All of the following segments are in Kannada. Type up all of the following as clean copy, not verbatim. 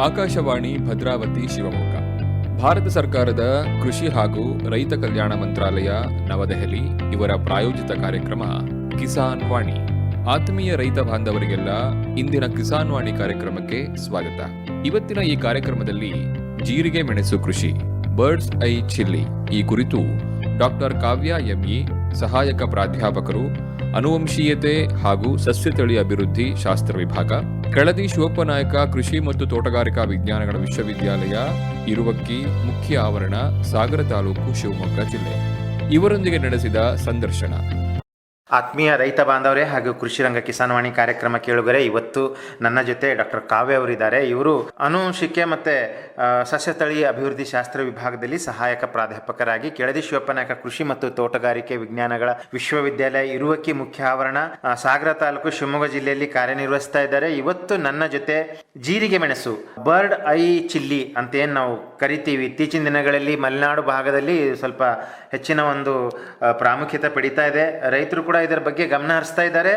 ಆಕಾಶವಾಣಿ ಭದ್ರಾವತಿ ಶಿವಮೊಗ್ಗ. ಭಾರತ ಸರ್ಕಾರದ ಕೃಷಿ ಹಾಗೂ ರೈತ ಕಲ್ಯಾಣ ಮಂತ್ರಾಲಯ ನವದೆಹಲಿ ಇವರ ಪ್ರಾಯೋಜಿತ ಕಾರ್ಯಕ್ರಮ ಕಿಸಾನ್ ವಾಣಿ. ಆತ್ಮೀಯ ರೈತ ಬಾಂಧವರಿಗೆಲ್ಲ ಇಂದಿನ ಕಿಸಾನ್ ವಾಣಿ ಕಾರ್ಯಕ್ರಮಕ್ಕೆ ಸ್ವಾಗತ. ಇವತ್ತಿನ ಈ ಕಾರ್ಯಕ್ರಮದಲ್ಲಿ ಜೀರಿಗೆ ಮೆಣಸು ಕೃಷಿ, ಬರ್ಡ್ಸ್ ಐ ಚಿಲ್ಲಿ ಈ ಕುರಿತು ಡಾಕ್ಟರ್ ಕಾವ್ಯ ಎಂಇ, ಸಹಾಯಕ ಪ್ರಾಧ್ಯಾಪಕರು, ಅನುವಂಶೀಯತೆ ಹಾಗೂ ಸಸ್ಯತಳಿ ಅಭಿವೃದ್ಧಿ ಶಾಸ್ತ್ರ ವಿಭಾಗ, ಕೆಳದಿ ಶಿವಪ್ಪನಾಯಕ ಕೃಷಿ ಮತ್ತು ತೋಟಗಾರಿಕಾ ವಿಜ್ಞಾನಗಳ ವಿಶ್ವವಿದ್ಯಾಲಯ, ಇರುವಕ್ಕಿ, ಮುಖ್ಯ ಆವರಣ, ಸಾಗರ ತಾಲೂಕು, ಶಿವಮೊಗ್ಗ ಜಿಲ್ಲೆ ಇವರೊಂದಿಗೆ ನಡೆಸಿದ ಸಂದರ್ಶನ. ಆತ್ಮೀಯ ರೈತ ಬಾಂಧವರೇ ಹಾಗೂ ಕೃಷಿ ರಂಗ ಕಿಸಾನ್ ವಾಣಿ ಕಾರ್ಯಕ್ರಮ ಕೇಳುಗರೆ, ಇವತ್ತು ನನ್ನ ಜೊತೆ ಡಾಕ್ಟರ್ ಕಾವ್ಯ ಅವರಿದ್ದಾರೆ. ಇವರು ಅನುವಂಶಿಕೆ ಮತ್ತು ಸಸ್ಯತಳಿ ಅಭಿವೃದ್ಧಿ ಶಾಸ್ತ್ರ ವಿಭಾಗದಲ್ಲಿ ಸಹಾಯಕ ಪ್ರಾಧ್ಯಾಪಕರಾಗಿ ಕೆಳದಿ ಶಿವಪ್ಪನಾಯಕ ಕೃಷಿ ಮತ್ತು ತೋಟಗಾರಿಕೆ ವಿಜ್ಞಾನಗಳ ವಿಶ್ವವಿದ್ಯಾಲಯ, ಇರುವಕ್ಕಿ, ಮುಖ್ಯ ಆವರಣ, ಸಾಗರ ತಾಲೂಕು, ಶಿವಮೊಗ್ಗ ಜಿಲ್ಲೆಯಲ್ಲಿ ಕಾರ್ಯನಿರ್ವಹಿಸ್ತಾ ಇದ್ದಾರೆ. ಇವತ್ತು ನನ್ನ ಜೊತೆ ಜೀರಿಗೆ ಮೆಣಸು, ಬರ್ಡ್ ಐ ಚಿಲ್ಲಿ ಅಂತ ಏನು ನಾವು ಕರಿತೀವಿ, ಇತ್ತೀಚಿನ ದಿನಗಳಲ್ಲಿ ಮಲೆನಾಡು ಭಾಗದಲ್ಲಿ ಸ್ವಲ್ಪ ಹೆಚ್ಚಿನ ಒಂದು ಪ್ರಾಮುಖ್ಯತೆ ಪಡೀತಾ ಇದೆ. ರೈತರು ಕೂಡ ಇದರ ಬಗ್ಗೆ ಗಮನ ಹರಿಸ್ತಾ ಇದ್ದಾರೆ.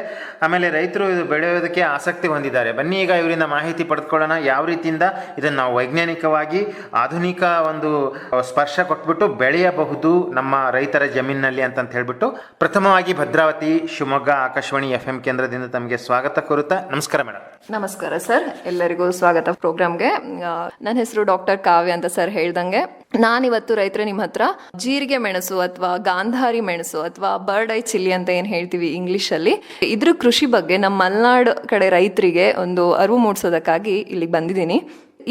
ಆಮೇಲೆ ರೈತರು ಇದು ಬೆಳೆಯೋದಕ್ಕೆ ಆಸಕ್ತಿ ಹೊಂದಿದ್ದಾರೆ. ಬನ್ನಿ ಈಗ ಇವರಿಂದ ಮಾಹಿತಿ ಪಡೆದುಕೊಳ್ಳೋಣ. ಯಾವ ರೀತಿಯಿಂದ ಇದನ್ನು ನಾವು ವೈಜ್ಞಾನಿಕವಾಗಿ ಆಧುನಿಕ ಒಂದು ಸ್ಪರ್ಶ ಕೊಟ್ಬಿಟ್ಟು ಬೆಳೆಯಬಹುದು ನಮ್ಮ ರೈತರ ಜಮೀನಿನಲ್ಲಿ ಅಂತಂತ ಹೇಳ್ಬಿಟ್ಟು, ಪ್ರಥಮವಾಗಿ ಭದ್ರಾವತಿ ಶಿವಮೊಗ್ಗ ಆಕಾಶವಾಣಿ FM ಕೇಂದ್ರದಿಂದ ತಮಗೆ ಸ್ವಾಗತ ಕೋರುತ್ತಾ. ನಮಸ್ಕಾರ ಮೇಡಮ್. ನಮಸ್ಕಾರ ಸರ್, ಎಲ್ಲರಿಗೂ ಸ್ವಾಗತ ಪ್ರೋಗ್ರಾಮ್ಗೆ. ನನ್ನ ಹೆಸರು ಡಾಕ್ಟರ್ ಕಾವ್ಯ ಅಂತ ಸರ್ ಹೇಳ್ದಂಗೆ. ನಾನಿವತ್ತು ರೈತರ ನಿಮ್ಮ ಹತ್ರ ಜೀರಿಗೆ ಮೆಣಸು ಅಥವಾ ಗಾಂಧಾರಿ ಮೆಣಸು ಅಥವಾ ಬರ್ಡ್ ಐ ಚಿಲ್ಲಿ ಅಂತ ಏನು ಹೇಳ್ತೀವಿ ಇಂಗ್ಲಿಷಲ್ಲಿ, ಇದ್ರ ಕೃಷಿ ಬಗ್ಗೆ ನಮ್ಮ ಮಲೆನಾಡು ಕಡೆ ರೈತರಿಗೆ ಒಂದು ಅರಿವು ಮೂಡಿಸೋದಕ್ಕಾಗಿ ಇಲ್ಲಿಗೆ ಬಂದಿದ್ದೀನಿ.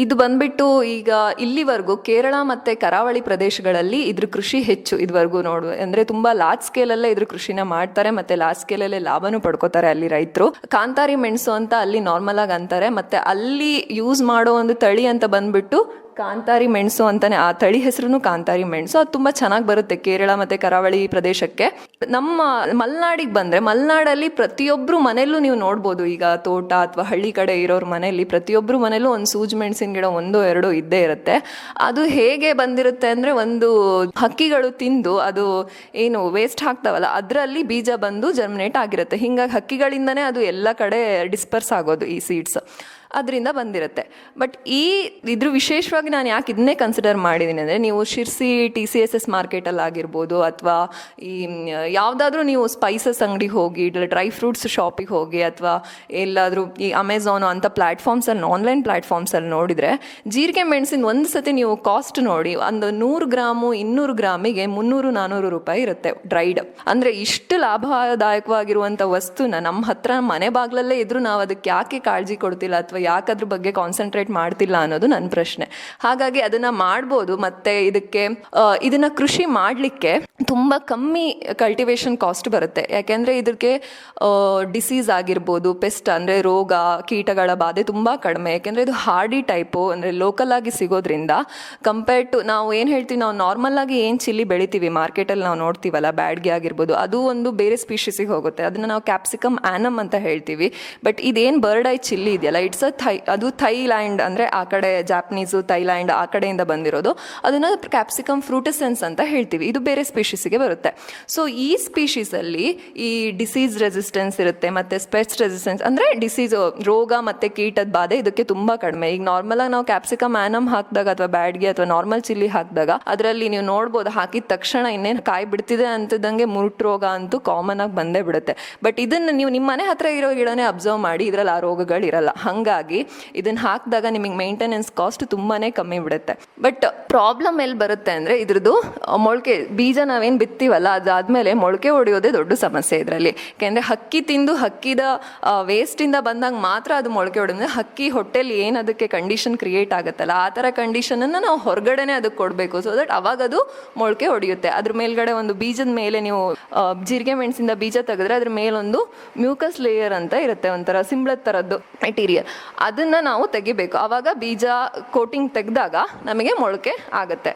ಇದು ಬಂದ್ಬಿಟ್ಟು ಈಗ ಇಲ್ಲಿವರೆಗೂ ಕೇರಳ ಮತ್ತು ಕರಾವಳಿ ಪ್ರದೇಶಗಳಲ್ಲಿ ಇದ್ರ ಕೃಷಿ ಹೆಚ್ಚು ಇದುವರೆಗೂ ಅಂದರೆ ತುಂಬ ಲಾರ್ಜ್ ಸ್ಕೇಲಲ್ಲೇ ಇದ್ರ ಕೃಷಿನ ಮಾಡ್ತಾರೆ ಮತ್ತು ಲಾರ್ಜ್ ಸ್ಕೇಲಲ್ಲೇ ಲಾಭನೂ ಪಡ್ಕೋತಾರೆ ಅಲ್ಲಿ ರೈತರು. ಕಾಂತಾರಿ ಮೆಣಸು ಅಂತ ಅಲ್ಲಿ ನಾರ್ಮಲ್ ಆಗಿ ಅಂತಾರೆ, ಮತ್ತು ಅಲ್ಲಿ ಯೂಸ್ ಮಾಡೋ ಒಂದು ತಳಿ ಅಂತ ಬಂದ್ಬಿಟ್ಟು ಕಾಂತಾರಿ ಮೆಣಸು ಅಂತಾನೆ, ಆ ತಳಿ ಹೆಸರು ಕಾಂತಾರಿ ಮೆಣಸು. ಅದು ತುಂಬ ಚೆನ್ನಾಗಿ ಬರುತ್ತೆ ಕೇರಳ ಮತ್ತು ಕರಾವಳಿ ಪ್ರದೇಶಕ್ಕೆ. ನಮ್ಮ ಮಲೆನಾಡಿಗೆ ಬಂದರೆ, ಮಲೆನಾಡಲ್ಲಿ ಪ್ರತಿಯೊಬ್ಬರು ಮನೆಯಲ್ಲೂ ನೀವು ನೋಡ್ಬೋದು, ಈಗ ತೋಟ ಅಥವಾ ಹಳ್ಳಿ ಕಡೆ ಇರೋರ ಮನೆಯಲ್ಲಿ ಪ್ರತಿಯೊಬ್ಬರು ಮನೆಯಲ್ಲೂ ಒಂದು ಸೂಜಿ ಮೆಣಸಿನ ಗಿಡ 1-2 ಇದ್ದೇ ಇರುತ್ತೆ. ಅದು ಹೇಗೆ ಬಂದಿರುತ್ತೆ ಅಂದರೆ, ಒಂದು ಹಕ್ಕಿಗಳು ತಿಂದು ಅದು ಏನು ವೇಸ್ಟ್ ಹಾಕ್ತಾವಲ್ಲ ಅದರಲ್ಲಿ ಬೀಜ ಬಂದು ಜರ್ಮಿನೇಟ್ ಆಗಿರುತ್ತೆ. ಹೀಗಾಗಿ ಹಕ್ಕಿಗಳಿಂದನೇ ಅದು ಎಲ್ಲ ಕಡೆ ಡಿಸ್ಪರ್ಸ್ ಆಗೋದು ಈ ಸೀಡ್ಸ್, ಅದರಿಂದ ಬಂದಿರುತ್ತೆ. ಬಟ್ ಇದ್ರ ವಿಶೇಷವಾಗಿ ನಾನು ಯಾಕೆ ಇದನ್ನೇ ಕನ್ಸಿಡರ್ ಮಾಡಿದ್ದೀನಿ ಅಂದರೆ, ನೀವು ಶಿರ್ಸಿ TCSS ಮಾರ್ಕೆಟಲ್ಲಿ ಆಗಿರ್ಬೋದು ಅಥವಾ ಈ ಯಾವುದಾದ್ರೂ ನೀವು ಸ್ಪೈಸಸ್ ಅಂಗಡಿಗೆ ಹೋಗಿ, ಇಲ್ಲ ಡ್ರೈ ಫ್ರೂಟ್ಸ್ ಶಾಪಿಗೆ ಹೋಗಿ, ಅಥವಾ ಎಲ್ಲಾದರೂ ಈ ಅಮೆಝಾನು ಅಂತ ಪ್ಲ್ಯಾಟ್ಫಾರ್ಮ್ಸಲ್ಲಿ, ಆನ್ಲೈನ್ ಪ್ಲ್ಯಾಟ್ಫಾರ್ಮ್ಸಲ್ಲಿ ನೋಡಿದರೆ ಜೀರಿಗೆ ಮೆಣಸಿನ ಒಂದು ಸತಿ ನೀವು ಕಾಸ್ಟ್ ನೋಡಿ, ಒಂದು 100 ಗ್ರಾಮು 200 ಗ್ರಾಮಿಗೆ 300-400 ರೂಪಾಯಿ ಇರುತ್ತೆ ಡ್ರೈಡ್. ಅಂದರೆ ಇಷ್ಟು ಲಾಭದಾಯಕವಾಗಿರುವಂಥ ವಸ್ತುನ ನಮ್ಮ ಹತ್ರ ಮನೆ ಬಾಗಿಲಲ್ಲೇ ಇದ್ರೂ ನಾವು ಅದಕ್ಕೆ ಯಾಕೆ ಕಾಳಜಿ ಕೊಡ್ತಿಲ್ಲ ಅಥವಾ ಯಾಕೆ ಅದ್ರ ಬಗ್ಗೆ ಕಾನ್ಸಂಟ್ರೇಟ್ ಮಾಡ್ತಿಲ್ಲ ಅನ್ನೋದು ನನ್ನ ಪ್ರಶ್ನೆ. ಹಾಗಾಗಿ ಅದನ್ನ ಮಾಡ್ಬೋದು. ಮತ್ತೆ ಇದನ್ನ ಕೃಷಿ ಮಾಡಲಿಕ್ಕೆ ತುಂಬ ಕಮ್ಮಿ ಕಲ್ಟಿವೇಶನ್ ಕಾಸ್ಟ್ ಬರುತ್ತೆ. ಯಾಕೆಂದರೆ ಇದಕ್ಕೆ ಡಿಸೀಸ್ ಆಗಿರ್ಬೋದು, ಪೆಸ್ಟ್ ಅಂದರೆ ರೋಗ ಕೀಟಗಳ ಬಾಧೆ ತುಂಬ ಕಡಿಮೆ. ಯಾಕೆಂದರೆ ಇದು ಹಾರ್ಡಿ ಟೈಪು, ಅಂದರೆ ಲೋಕಲ್ ಆಗಿ ಸಿಗೋದ್ರಿಂದ ಕಂಪೇರ್ಡ್ ಟು ನಾವು ಏನು ಹೇಳ್ತೀವಿ, ನಾವು ನಾರ್ಮಲ್ ಆಗಿ ಏನು ಚಿಲ್ಲಿ ಬೆಳಿತೀವಿ ಮಾರ್ಕೆಟಲ್ಲಿ ನಾವು ನೋಡ್ತೀವಲ್ಲ, ಬ್ಯಾಡ್ಗೆ ಆಗಿರ್ಬೋದು, ಅದು ಒಂದು ಬೇರೆ ಸ್ಪೀಷೀಸಿಗೆ ಹೋಗುತ್ತೆ. ಅದನ್ನು ನಾವು ಕ್ಯಾಪ್ಸಿಕಮ್ ಆ್ಯನಮ್ ಅಂತ ಹೇಳ್ತೀವಿ. ಬಟ್ ಇದೇನು ಬರ್ಡ್ ಐ ಚಿಲ್ಲಿ ಇದೆಯಲ್ಲ, ಇಟ್ಸ್ ಅದು ಥೈಲ್ಯಾಂಡ್, ಅಂದರೆ ಆ ಕಡೆ ಜಾಪನೀಸು, ಥೈಲ್ಯಾಂಡ್ ಆ ಕಡೆಯಿಂದ ಬಂದಿರೋದು. ಅದನ್ನು ಕ್ಯಾಪ್ಸಿಕಮ್ ಫ್ರೂಟಿಸೆನ್ಸ್ ಅಂತ ಹೇಳ್ತೀವಿ. ಇದು ಬೇರೆ ಸ್ಪೀಷೀಸಿಗೆ ಬರುತ್ತೆ. ಸೊ ಈ ಸ್ಪೀಷೀಸಲ್ಲಿ ಈ ಡಿಸೀಸ್ ರೆಸಿಸ್ಟೆನ್ಸ್ ಇರುತ್ತೆ, ಮತ್ತು ಪೆಸ್ಟ್ ರೆಸಿಸ್ಟೆನ್ಸ್ ಅಂದರೆ ಡಿಸೀಸ್, ರೋಗ ಮತ್ತು ಕೀಟದ ಬಾಧೆ ಇದಕ್ಕೆ ತುಂಬ ಕಡಿಮೆ. ಈಗ ನಾರ್ಮಲಾಗಿ ನಾವು ಕ್ಯಾಪ್ಸಿಕಮ್ ಆ್ಯನಮ್ ಹಾಕಿದಾಗ ಅಥವಾ ಬ್ಯಾಡ್ಗೆ ಅಥವಾ ನಾರ್ಮಲ್ ಚಿಲ್ಲಿ ಹಾಕಿದಾಗ ಅದರಲ್ಲಿ ನೀವು ನೋಡ್ಬೋದು, ಹಾಕಿದ ತಕ್ಷಣ ಇನ್ನೇನು ಕಾಯಿ ಬಿಡ್ತಿದೆ ಅಂತಿದ್ದಂಗೆ ಮುರುಟ್ ರೋಗ ಅಂತೂ ಕಾಮನ್ ಆಗಿ ಬಂದೇ ಬಿಡುತ್ತೆ. ಬಟ್ ಇದನ್ನು ನೀವು ನಿಮ್ಮ ಮನೆ ಹತ್ರ ಇರೋ ಗಿಡನೇ ಅಬ್ಸರ್ವ್ ಮಾಡಿ, ಇದರಲ್ಲಿ ಆ ರೋಗಗಳಿರಲ್ಲ. ಹಾಗಾಗಿ ಇದನ್ನು ಹಾಕಿದಾಗ ನಿಮಗೆ ಮೇಂಟೆನೆನ್ಸ್ ಕಾಸ್ಟ್ ತುಂಬಾ ಕಮ್ಮಿ ಬಿಡುತ್ತೆ. ಬಟ್ ಪ್ರಾಬ್ಲಮ್ ಎಲ್ಲಿ ಬರುತ್ತೆ ಅಂದರೆ, ಇದ್ರದ್ದು ಮೊಳಕೆ ಬೀಜ ನಾವೇನು ಬಿತ್ತೀವಲ್ಲ ಅದಾದಮೇಲೆ ಮೊಳಕೆ ಹೊಡೆಯೋದೇ ದೊಡ್ಡ ಸಮಸ್ಯೆ ಇದರಲ್ಲಿ. ಯಾಕೆಂದರೆ ಹಕ್ಕಿ ತಿಂದು ಹಕ್ಕಿದ ವೇಸ್ಟಿಂದ ಬಂದಾಗ ಮಾತ್ರ ಅದು ಮೊಳಕೆ ಹೊಡೆದ್ರೆ, ಹಕ್ಕಿ ಹೊಟ್ಟೆಲಿ ಏನು ಅದಕ್ಕೆ ಕಂಡೀಷನ್ ಕ್ರಿಯೇಟ್ ಆಗುತ್ತಲ್ಲ ಆ ಥರ ಕಂಡೀಷನನ್ನು ನಾವು ಹೊರಗಡೆನೆ ಅದಕ್ಕೆ ಕೊಡಬೇಕು. ಸೊ ದಟ್ ಅವಾಗ ಅದು ಮೊಳಕೆ ಹೊಡೆಯುತ್ತೆ. ಅದ್ರ ಮೇಲ್ಗಡೆ ಒಂದು ಬೀಜದ ಮೇಲೆ ನೀವು ಜೀರಿಗೆ ಮೆಣಸಿಂದ ಬೀಜ ತೆಗೆದ್ರೆ ಅದ್ರ ಮೇಲೊಂದು ಮ್ಯೂಕಸ್ ಲೇಯರ್ ಅಂತ ಇರುತ್ತೆ, ಒಂಥರ ಸಿಂಬ್ಳದ ಥರದ್ದು ಮೆಟೀರಿಯಲ್. ಅದನ್ನು ನಾವು ತೆಗಿಬೇಕು. ಆವಾಗ ಬೀಜ ಕೋಟಿಂಗ್ ತೆಗೆದಾಗ ನಮಗೆ ಮೊಳಕೆ ಆಗುತ್ತೆ.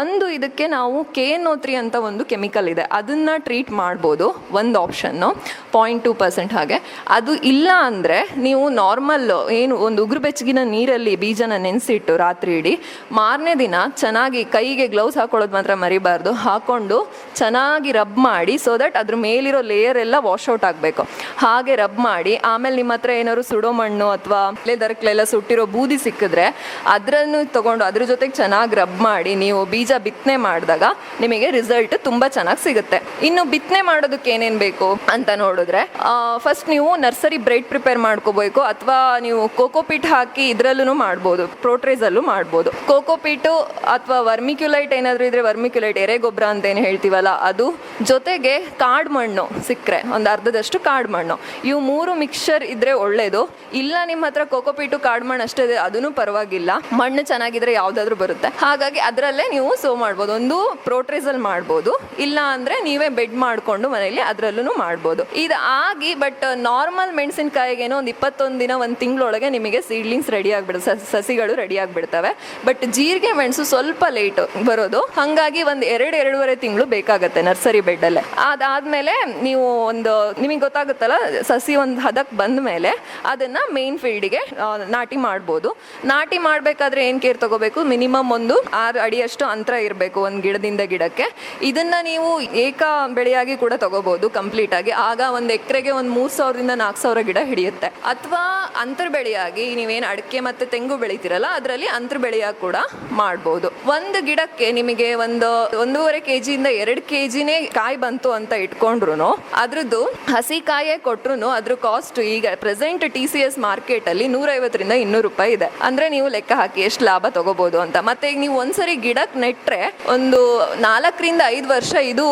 ಒಂದು ಇದಕ್ಕೆ ನಾವು KNO3 ಅಂತ ಒಂದು ಕೆಮಿಕಲ್ ಇದೆ, ಅದನ್ನು ಟ್ರೀಟ್ ಮಾಡ್ಬೋದು, ಒಂದು ಆಪ್ಷನ್ನು 0.2% ಹಾಗೆ. ಅದು ಇಲ್ಲ ಅಂದರೆ ನೀವು ನಾರ್ಮಲ್ ಏನು ಒಂದು ಉಗುರು ಬೆಚ್ಚಗಿನ ನೀರಲ್ಲಿ ಬೀಜನ ನೆನೆಸಿಟ್ಟು ರಾತ್ರಿ ಇಡೀ ಮಾರನೇ ದಿನ ಚೆನ್ನಾಗಿ ಕೈಗೆ ಗ್ಲೌಸ್ ಹಾಕೊಳ್ಳೋದು ಮಾತ್ರ ಮರಿಬಾರ್ದು, ಹಾಕ್ಕೊಂಡು ಚೆನ್ನಾಗಿ ರಬ್ ಮಾಡಿ, ಸೊ ದಟ್ ಅದ್ರ ಮೇಲಿರೋ ಲೇಯರ್ ಎಲ್ಲ ವಾಶ್ ಔಟ್ ಆಗಬೇಕು. ಹಾಗೆ ರಬ್ ಮಾಡಿ ಆಮೇಲೆ ನಿಮ್ಮ ಹತ್ರ ಏನಾದ್ರು ಸುಡೋ ಮಣ್ಣು ಅಥವಾ ದರಕ್ಲೆಲ್ಲ ಸುಟ್ಟಿರೋ ಬೂದಿ ಸಿಕ್ಕಿದ್ರೆ ಅದನ್ನು ತಗೊಂಡು ಅದ್ರ ಜೊತೆಗೆ ಚೆನ್ನಾಗಿ ರಬ್ ಮಾಡಿ ನೀವು ಬೀಜ ಬಿತ್ತನೆ ಮಾಡಿದಾಗ ನಿಮಗೆ ರಿಸಲ್ಟ್ ತುಂಬ ಚೆನ್ನಾಗಿ ಸಿಗುತ್ತೆ. ಇನ್ನು ಬಿತ್ತನೆ ಮಾಡೋದಕ್ಕೆ ಏನೇನು ಬೇಕು ಅಂತ ನೋಡಿದ್ರೆ ಫಸ್ಟ್ ನೀವು ನರ್ಸರಿ ಬ್ರೆಡ್ ಪ್ರಿಪೇರ್ ಮಾಡ್ಕೋಬೇಕು, ಅಥವಾ ನೀವು ಕೋಕೋಪೀಟ್ ಹಾಕಿ ಇದರಲ್ಲೂ ಮಾಡ್ಬೋದು, ಪ್ರೋಟ್ರೇಸಲ್ಲೂ ಮಾಡ್ಬೋದು. ಕೋಕೋಪೀಟು ಅಥವಾ ವರ್ಮಿಕ್ಯುಲೈಟ್ ಏನಾದರೂ ಇದ್ರೆ ವರ್ಮಿಕ್ಯುಲೈಟ್ ಎರೆ ಗೊಬ್ಬರ ಅಂತ ಏನು ಹೇಳ್ತೀವಲ್ಲ ಅದು, ಜೊತೆಗೆ ಕಾಡು ಮಣ್ಣು ಸಿಕ್ಕರೆ ಒಂದು ಅರ್ಧದಷ್ಟು ಕಾಡು ಮಣ್ಣು, ಇವು 3 ಮಿಕ್ಸ್ಚರ್ ಇದ್ರೆ ಒಳ್ಳೇದು. ಇಲ್ಲ ನಿಮ್ಮ ಹತ್ರ ಕೋಕೋಪೀಟು ಕಾಡು ಮಣ್ಣು ಅಷ್ಟೇ ಇದೆ ಅದೂ ಪರವಾಗಿಲ್ಲ, ಮಣ್ಣು ಚೆನ್ನಾಗಿದ್ರೆ ಯಾವುದಾದ್ರೂ ಬರುತ್ತೆ. ಹಾಗಾಗಿ ಅದರಲ್ಲೇ ನೀವು ಸೋ ಮಾಡ್ಬೋದು. ಒಂದು ಪ್ರೋಟ್ರೇಸಲ್ಲಿ ಮಾಡ್ಬೋದು, ಇಲ್ಲ ಅಂದರೆ ನೀವೇ ಬೆಡ್ ಮಾಡಿಕೊಂಡು ಮನೆಯಲ್ಲಿ ಅದರಲ್ಲೂ ಮಾಡ್ಬೋದು. ಇದು ಆಗಿ ಬಟ್ ನಾರ್ಮಲ್ ಮೆಣಸಿನಕಾಯಿಗೇನೋ ಒಂದು 21 ದಿನ 1 ತಿಂಗಳೊಳಗೆ ನಿಮಗೆ ಸೀಡ್ಲಿಂಗ್ಸ್ ರೆಡಿ ಆಗಿಬಿಡುತ್ತೆ, ಸಸಿಗಳು ರೆಡಿ ಆಗಿಬಿಡ್ತವೆ. ಬಟ್ ಜೀರಿಗೆ ಮೆಣಸು ಸ್ವಲ್ಪ ಲೇಟ್ ಬರೋದು, ಹಾಗಾಗಿ ಒಂದು 2-2.5 ತಿಂಗಳು ಬೇಕಾಗುತ್ತೆ ನರ್ಸರಿ ಬೆಡ್ಡಲ್ಲೇ. ಅದಾದಮೇಲೆ ನೀವು ನಿಮಗೆ ಗೊತ್ತಾಗುತ್ತಲ್ಲ ಸಸಿ ಒಂದು ಹದಕ್ಕೆ ಬಂದ ಮೇಲೆ ಅದನ್ನು ಮೇನ್ ಫೀಲ್ಡಿಗೆ ನಾಟಿ ಮಾಡ್ಬೋದು. ನಾಟಿ ಮಾಡಬೇಕಾದ್ರೆ ಏನು ಕೇರ್ ತಗೋಬೇಕು, ಮಿನಿಮಮ್ ಒಂದು 6 ಅಡಿಯಷ್ಟು ಅಂತರ ಇರಬೇಕು ಒಂದು ಗಿಡದಿಂದ ಗಿಡಕ್ಕೆ. ಇದನ್ನು ನೀವು ಏಕ ಬೆಳೆಯಾಗಿ ಕೂಡ ತಗೋಬೋದು ಕಂಪ್ಲೀಟ್ ಆಗಿ, ಆಗ ಒಂದು ಎಕರೆಗೆ ಒಂದು 3,000ರಿಂದ 4,000 ಗಿಡ ಹಿಡಿಯುತ್ತೆ. ಅಥವಾ ಅಂತರ ಬೆಳೆಯಾಗಿ ನೀವೇನು ಅಡಿಕೆ ಮತ್ತು ತೆಂಗು ಬೆಳಿತೀರಲ್ಲ ಅದರಲ್ಲಿ ಅಂತರ ಬೆಳೆಯಾಗಿ ಕೂಡ ಮಾಡ್ಬೋದು. ಒಂದು ಗಿಡಕ್ಕೆ ನಿಮಗೆ 1.5 kgಯಿಂದ 2 kgನೇ ಕಾಯಿ ಬಂತು ಅಂತ ಇಟ್ಕೊಂಡ್ರು ಅದ್ರದ್ದು ಹಸಿ ಕಾಯೇ ಕೊಟ್ರು ಅದ್ರ ಕಾಸ್ಟ್ ಈಗ ಪ್ರೆಸೆಂಟ್ TCS ಮಾರ್ಕೆಟಲ್ಲಿ 150ರಿಂದ 200 ರೂಪಾಯಿ ಇದೆ. ಅಂದ್ರೆ ನೀವು ಲೆಕ್ಕ ಹಾಕಿ ಎಷ್ಟು ಲಾಭ ತಗೋಬಹುದು ಅಂತ. ಮತ್ತೆ ಈಗ ನೀವು ಒಂದ್ಸರಿ ಗಿಡಕ್ಕೆ ನೆಟ್ರೆ ಒಂದು 4ರಿಂದ 5 ವರ್ಷ ಇದು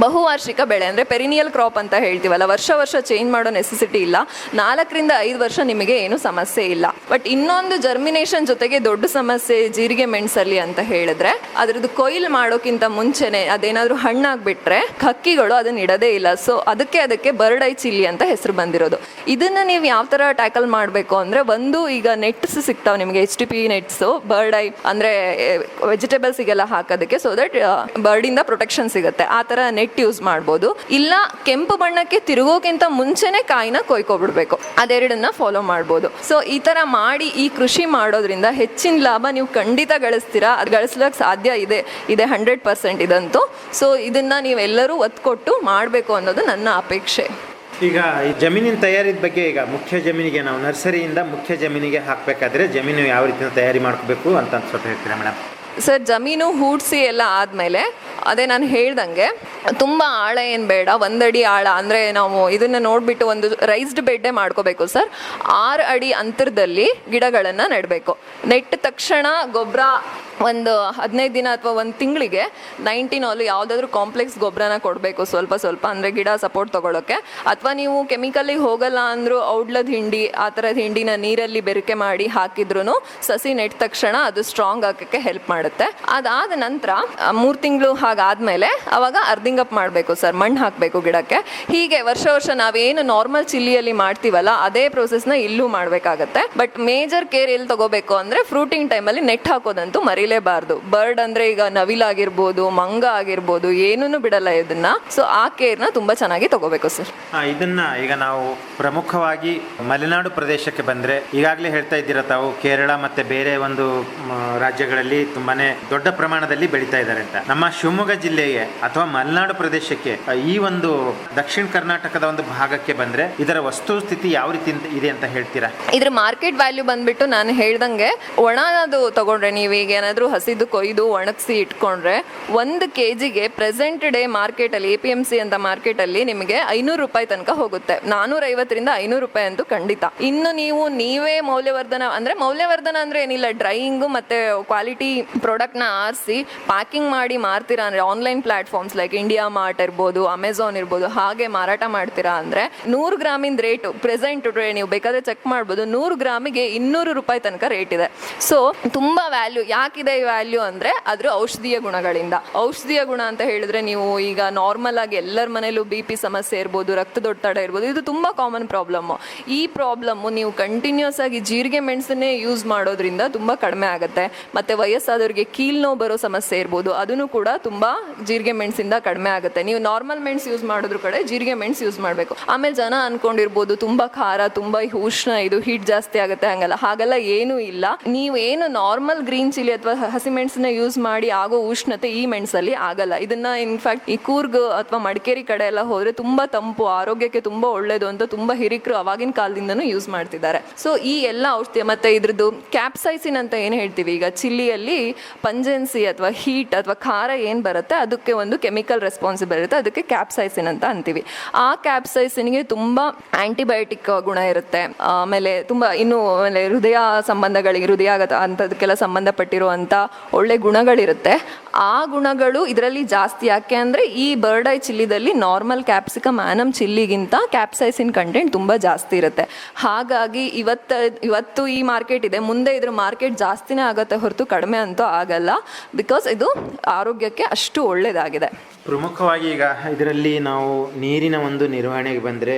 ಬಹುವಾರ್ಷಿಕ ಬೆಳೆ, ಅಂದ್ರೆ ಪೆರಿನಿಯಲ್ ಕ್ರಾಪ್ ಅಂತ ಹೇಳ್ತೀವಲ್ಲ, ವರ್ಷ ಚೇಂಜ್ ಮಾಡೋ ನೆಸೆಸಿಟಿ ಇಲ್ಲ. 4ರಿಂದ 5 ವರ್ಷ ನಿಮಗೆ ಏನು ಸಮಸ್ಯೆ ಇಲ್ಲ. ಬಟ್ ಇನ್ನೊಂದು ಜರ್ಮಿನೇಷನ್ ಜೊತೆಗೆ ದೊಡ್ಡ ಸಮಸ್ಯೆ ಜೀರಿಗೆ ಮೆಣಸಲ್ಲಿ ಅಂತ ಹೇಳಿದ್ರೆ ಅದ್ರದ್ದು ಕೊಯ್ಲು ಮಾಡೋಕ್ಕಿಂತ ಮುಂಚೆನೆ ಅದೇನಾದ್ರೂ ಹಣ್ಣಾಗ್ಬಿಟ್ರೆ ಹಕ್ಕಿಗಳು ಅದನ್ನ ಇಡದೇ ಇಲ್ಲ. ಸೊ ಅದಕ್ಕೆ ಬರ್ಡ್ ಐ ಚಿಲ್ಲಿ ಅಂತ ಹೆಸರು ಬಂದಿರೋದು. ಇದನ್ನ ನೀವು ಯಾವ ತರ ಟ್ಯಾಕಲ್ ಮಾಡಬೇಕು ಅಂದ್ರೆ, ಒಂದು ಈಗ ನೆಟ್ಸ್ ಸಿಗ್ತಾವೆ ನಿಮಗೆ, HTP ನೆಟ್ಸ್, ಬರ್ಡ್ ಐ ಅಂದ್ರೆ ವೆಜಿಟೇಬಲ್ಸ್ಗೆಲ್ಲ ಹಾಕೋದಕ್ಕೆ, ಸೊ ದಟ್ ಬರ್ಡಿಂದ ಪ್ರೊಟೆಕ್ಷನ್ ಸಿಗುತ್ತೆ. ಆ ತರ ನೆಟ್ ಯೂಸ್ ಮಾಡ್ಬೋದು. ಇಲ್ಲ ಕೆಂಪು ಬಣ್ಣಕ್ಕೆ ತಿರುಗೋಕ್ಕಿಂತ ಮುಂಚೆನೆ ಕಾಯಿನ ಕೊಯ್ಕೊಬಿಡ್ಬೇಕು, ಅದೆರಡನ್ನ ಫಾಲೋ ಮಾಡ್ಬೋದು. ಸೊ ಈ ತರ ಮಾಡಿ ಈ ಕೃಷಿ ಮಾಡೋದ್ರಿಂದ ಹೆಚ್ಚಿನ ಲಾಭ ನೀವು ಖಂಡಿತ ಗಳಿಸ್ತೀರಾ. ಅದು ಗಳಿಸ್ಲಿಕ್ಕೆ ಸಾಧ್ಯ ಇದೆ 100% ಇದಂತೂ. ಸೊ ಇದನ್ನ ನೀವೆಲ್ಲರೂ ಒತ್ತು ಕೊಟ್ಟು ಮಾಡಬೇಕು ಅನ್ನೋದು ನನ್ನ ಅಪೇಕ್ಷೆ. ಈಗ ಈ ಜಮೀನಿನ ತಯಾರಿದ ಬಗ್ಗೆ, ಈಗ ಮುಖ್ಯ ಜಮೀನಿಗೆ ನಾವು ನರ್ಸರಿಯಿಂದ ಮುಖ್ಯ ಜಮೀನಿಗೆ ಹಾಕಬೇಕಾದ್ರೆ ಜಮೀನು ಯಾವ ರೀತಿಯ ತಯಾರಿ ಮಾಡ್ಕೋಬೇಕು ಅಂತ ಸ್ವಲ್ಪ ಹೇಳ್ತೀರಾ ಮೇಡಮ್? ಸರ್, ಜಮೀನು ಹೂಡ್ಸಿ ಎಲ್ಲ ಆದಮೇಲೆ ಅದೇ ನಾನು ಹೇಳ್ದಂಗೆ ತುಂಬ ಆಳ ಏನು ಬೇಡ, 1 ಅಡಿ ಆಳ ಅಂದರೆ ನಾವು ಇದನ್ನು ನೋಡಿಬಿಟ್ಟು ಒಂದು ರೈಸ್ಡ್ ಬೆಡ್ಡೇ ಮಾಡ್ಕೋಬೇಕು ಸರ್. 6 ಅಡಿ ಅಂತರದಲ್ಲಿ ಗಿಡಗಳನ್ನು ನೆಡಬೇಕು. ನೆಟ್ಟ ತಕ್ಷಣ ಗೊಬ್ಬರ ಒಂದು 15 ದಿನ ಅಥವಾ 1 ತಿಂಗಳಿಗೆ 19 ಯಾವುದಾದ್ರೂ ಕಾಂಪ್ಲೆಕ್ಸ್ ಗೊಬ್ಬರನ ಕೊಡಬೇಕು ಸ್ವಲ್ಪ ಅಂದರೆ ಗಿಡ ಸಪೋರ್ಟ್ ತೊಗೊಳಕ್ಕೆ. ಅಥವಾ ನೀವು ಕೆಮಿಕಲಿಗೆ ಹೋಗಲ್ಲ ಅಂದರೂ ಔಡ್ಲದ ಹಿಂಡಿ ಆ ಥರದ ಹಿಂಡಿನ ನೀರಲ್ಲಿ ಬೆರಕೆ ಮಾಡಿ ಹಾಕಿದ್ರೂ ಸಸಿ ನೆಟ್ಟ ತಕ್ಷಣ ಅದು ಸ್ಟ್ರಾಂಗ್ ಆಗೋಕ್ಕೆ ಹೆಲ್ಪ್ ಮಾಡುತ್ತೆ. ಅದಾದ ನಂತರ 3 ತಿಂಗಳು ಹಾಗಾದ್ಮೇಲೆ ಅವಾಗ ಅರ್ಧಿಂಗಪ್ ಮಾಡಬೇಕು ಸರ್, ಮಣ್ಣು ಹಾಕಬೇಕು ಗಿಡಕ್ಕೆ. ಹೀಗೆ ವರ್ಷ ನಾವೇನು ನಾರ್ಮಲ್ ಚಿಲ್ಲಿಯಲ್ಲಿ ಮಾಡ್ತೀವಲ್ಲ ಅದೇ ಪ್ರೋಸೆಸ್ನ ಇಲ್ಲೂ ಮಾಡಬೇಕಾಗತ್ತೆ. ಬಟ್ ಮೇಜರ್ ಕೇರ್ ಎಲ್ಲಿ ತಗೋಬೇಕು ಅಂದರೆ ಫ್ರೂಟಿಂಗ್ ಟೈಮಲ್ಲಿ ನೆಟ್ ಹಾಕೋದಂತೂ ಮರಿಲೇಬಾರ್ದು. ಬರ್ಡ್ ಅಂದರೆ ಈಗ ನವಿಲಾಗಿರ್ಬೋದು, ಮಂಗ ಆಗಿರ್ಬೋದು, ಏನೂ ಬಿಡಲ್ಲ ಇದನ್ನ. ಸೊ ಆ ಕೇರ್ನ ತುಂಬ ಚೆನ್ನಾಗಿ ತಗೋಬೇಕು ಸರ್. ಇದನ್ನ ಈಗ ನಾವು ಪ್ರಮುಖವಾಗಿ ಮಲೆನಾಡು ಪ್ರದೇಶಕ್ಕೆ ಬಂದರೆ, ಈಗಾಗಲೇ ಹೇಳ್ತಾ ಇದ್ದೀರ ತಾವು ಕೇರಳ ಮತ್ತು ಬೇರೆ ಒಂದು ರಾಜ್ಯಗಳಲ್ಲಿ ತುಂಬಾನೇ ದೊಡ್ಡ ಪ್ರಮಾಣದಲ್ಲಿ ಬೆಳೀತಾ ಇದ್ದಾರೆ ಅಂತ. ನಮ್ಮ ಶಿವಮೊಗ್ಗ ಜಿಲ್ಲೆಗೆ ಅಥವಾ ಮಲೆನಾಡು ಪ್ರದೇಶಕ್ಕೆ, ಈ ಒಂದು ದಕ್ಷಿಣ ಕರ್ನಾಟಕದ ಒಂದು ಭಾಗಕ್ಕೆ ಬಂದ್ರೆ ಇದರ ವಸ್ತುಸ್ಥಿತಿ ಯಾವ ರೀತಿ ಇದೆ ಅಂತ ಹೇಳ್ತೀರಾ? ಇದ್ರ ಮಾರ್ಕೆಟ್ ವ್ಯಾಲ್ಯೂ ಬಂದ್ಬಿಟ್ಟು ನಾನು ಹೇಳ್ದಂಗೆ ಒಣದು ತಗೊಂಡ್ರೆ, ನೀವೀಗ ಏನಾದರೂ ಹಸಿದು ಕೊಯ್ದು ಒಣಗಿಸಿ ಇಟ್ಕೊಂಡ್ರೆ 1 kgಗೆ ಪ್ರೆಸೆಂಟ್ ಡೇ ಮಾರ್ಕೆಟಲ್ಲಿ APMC ಅಂತ ಮಾರ್ಕೆಟಲ್ಲಿ ನಿಮಗೆ 500 ರೂಪಾಯಿ ತನಕ ಹೋಗುತ್ತೆ. 450ರಿಂದ 500 ರೂಪಾಯಿ ಅಂತೂ ಖಂಡಿತ. ಇನ್ನು ನೀವೇ ಮೌಲ್ಯವರ್ಧನ ಅಂದ್ರೆ ಏನಿಲ್ಲ, ಡ್ರೈಯಿಂಗು ಮತ್ತೆ ಕ್ವಾಲಿಟಿ ಪ್ರಾಡಕ್ಟ್ನ ಆರಿಸಿ ಪ್ಯಾಕಿಂಗ್ ಮಾಡಿ ಮಾರ್ತೀರಾ ಅಂದರೆ online platforms like India mart ಇರ್ಬೋದು, ಅಮೆಝಾನ್ ಇರ್ಬೋದು, ಹಾಗೆ ಮಾರಾಟ ಮಾಡ್ತೀರಾ ಅಂದರೆ 100 ಗ್ರಾಮಿಂದ ರೇಟು ಪ್ರೆಸೆಂಟ್ ನೀವು ಬೇಕಾದರೆ ಚೆಕ್ ಮಾಡ್ಬೋದು, 100 ಗ್ರಾಮಿಗೆ 200 ರೂಪಾಯಿ ತನಕ ರೇಟ್ ಇದೆ. ಸೊ ತುಂಬ ವ್ಯಾಲ್ಯೂ. ಯಾಕಿದೆ ಈ ವ್ಯಾಲ್ಯೂ ಅಂದರೆ ಅದ್ರ ಔಷಧೀಯ ಗುಣಗಳಿಂದ. ಔಷಧೀಯ ಗುಣ ಅಂತ ಹೇಳಿದ್ರೆ ನೀವು ಈಗ ನಾರ್ಮಲ್ ಆಗಿ ಎಲ್ಲರ ಮನೇಲೂ BP ಸಮಸ್ಯೆ ಇರ್ಬೋದು, ರಕ್ತದೊತ್ತಡ ಇರ್ಬೋದು, ಇದು ತುಂಬ ಕಾಮನ್ ಪ್ರಾಬ್ಲಮ್ಮು. ಈ ಪ್ರಾಬ್ಲಮ್ಮು ನೀವು ಕಂಟಿನ್ಯೂಸ್ ಆಗಿ ಜೀರಿಗೆ ಮೆಣಸನ್ನೇ ಯೂಸ್ ಮಾಡೋದ್ರಿಂದ ತುಂಬ ಕಡಿಮೆ ಆಗುತ್ತೆ. ಮತ್ತು ವಯಸ್ಸಾದವ್ರಿಗೆ ಕೀಲ್ ನೋವು ಬರೋ ಸಮಸ್ಯೆ ಇರ್ಬೋದು, ಅದನ್ನು ಕೂಡ ತುಂಬ ಜೀರಿಗೆ ಮೆಣಸಿಂದ ಕಡಿಮೆ ಆಗುತ್ತೆ. ನೀವು ನಾರ್ಮಲ್ ಮೆಣಸು ಯೂಸ್ ಮಾಡೋದ್ರ ಕಡೆ ಜೀರಿಗೆ ಮೆಣಸು ಯೂಸ್ ಮಾಡಬೇಕು. ಆಮೇಲೆ ಜನ ಅನ್ಕೊಂಡಿರ್ಬೋದು ತುಂಬ ಖಾರ, ತುಂಬ ಉಷ್ಣ, ಇದು ಹೀಟ್ ಜಾಸ್ತಿ ಆಗುತ್ತೆ, ಹಾಗೆಲ್ಲ ಏನೂ ಇಲ್ಲ. ನೀವು ಏನು ನಾರ್ಮಲ್ ಗ್ರೀನ್ ಚಿಲ್ಲಿ ಅಥವಾ ಹಸಿಮೆಣಸನ್ನ ಯೂಸ್ ಮಾಡಿ ಆಗೋ ಉಷ್ಣತೆ ಈ ಮೆಣಸಲ್ಲಿ ಆಗಲ್ಲ. ಇದನ್ನ ಇನ್ಫ್ಯಾಕ್ಟ್ ಈ ಕೂರ್ಗ್ ಅಥವಾ ಮಡಿಕೇರಿ ಕಡೆ ಎಲ್ಲ ಹೋದ್ರೆ ತುಂಬಾ ತಂಪು, ಆರೋಗ್ಯಕ್ಕೆ ತುಂಬಾ ಒಳ್ಳೇದು ಅಂತ ತುಂಬಾ ಹಿರಿಕರು ಅವಾಗಿನ ಕಾಲದಿಂದನೂ ಯೂಸ್ ಮಾಡ್ತಿದ್ದಾರೆ. ಸೊ ಈ ಎಲ್ಲ ಔಷಧಿ ಮತ್ತೆ ಇದ್ರದ್ದು ಕ್ಯಾಪ್ಸೈಸಿನ್ ಅಂತ ಏನು ಹೇಳ್ತೀವಿ, ಈಗ ಚಿಲ್ಲಿಯಲ್ಲಿ ಪಂಜೆನ್ಸಿ ಅಥವಾ ಹೀಟ್ ಅಥವಾ ಖಾರ ಏನು ಬರುತ್ತೆ ಅದಕ್ಕೆ ಒಂದು ಕೆಮಿಕಲ್ ರೆಸ್ಪಾನ್ಸಿಬಲ್ ಇರುತ್ತೆ, ಅದಕ್ಕೆ ಕ್ಯಾಪ್ಸೈಸಿನ್ ಅಂತ ಅಂತೀವಿ. ಆ ಕ್ಯಾಪ್ಸೈಸಿನ್ಗೆ ತುಂಬಾ ಆಂಟಿಬಯೋಟಿಕ್ ಗುಣ ಇರುತ್ತೆ. ಆಮೇಲೆ ತುಂಬಾ ಆಮೇಲೆ ಹೃದಯ ಸಂಬಂಧಗಳಿಗೆ, ಹೃದಯಾಘಾತ ಅಂಥದಕ್ಕೆಲ್ಲ ಸಂಬಂಧಪಟ್ಟಿರುವಂಥ ಒಳ್ಳೆ ಗುಣಗಳಿರುತ್ತೆ. ಆ ಗುಣಗಳು ಇದರಲ್ಲಿ ಜಾಸ್ತಿ. ಯಾಕೆ ಅಂದರೆ ಈ ಬರ್ಡ್ ಐ ಚಿಲ್ಲಿದಲ್ಲಿ ನಾರ್ಮಲ್ ಕ್ಯಾಪ್ಸಿಕಮ್ ಆ್ಯನಮ್ ಚಿಲ್ಲಿಗಿಂತ ಕ್ಯಾಪ್ಸೈಸಿನ್ ಕಂಟೆಂಟ್ ತುಂಬ ಜಾಸ್ತಿ ಇರುತ್ತೆ. ಹಾಗಾಗಿ ಇವತ್ತು ಈ ಮಾರ್ಕೆಟ್ ಇದೆ, ಮುಂದೆ ಇದ್ರ ಮಾರ್ಕೆಟ್ ಜಾಸ್ತಿನೇ ಆಗುತ್ತೆ ಹೊರತು ಕಡಿಮೆ ಅಂತೂ ಆಗಲ್ಲ. ಬಿಕಾಸ್ ಇದು ಆರೋಗ್ಯಕ್ಕೆ ಅಷ್ಟು ಒಳ್ಳೆಯದಾಗಿದೆ. ಪ್ರಮುಖವಾಗಿ ಈಗ ಇದರಲ್ಲಿ ನಾವು ನೀರಿನ ಒಂದು ನಿರ್ವಹಣೆಗೆ ಬಂದರೆ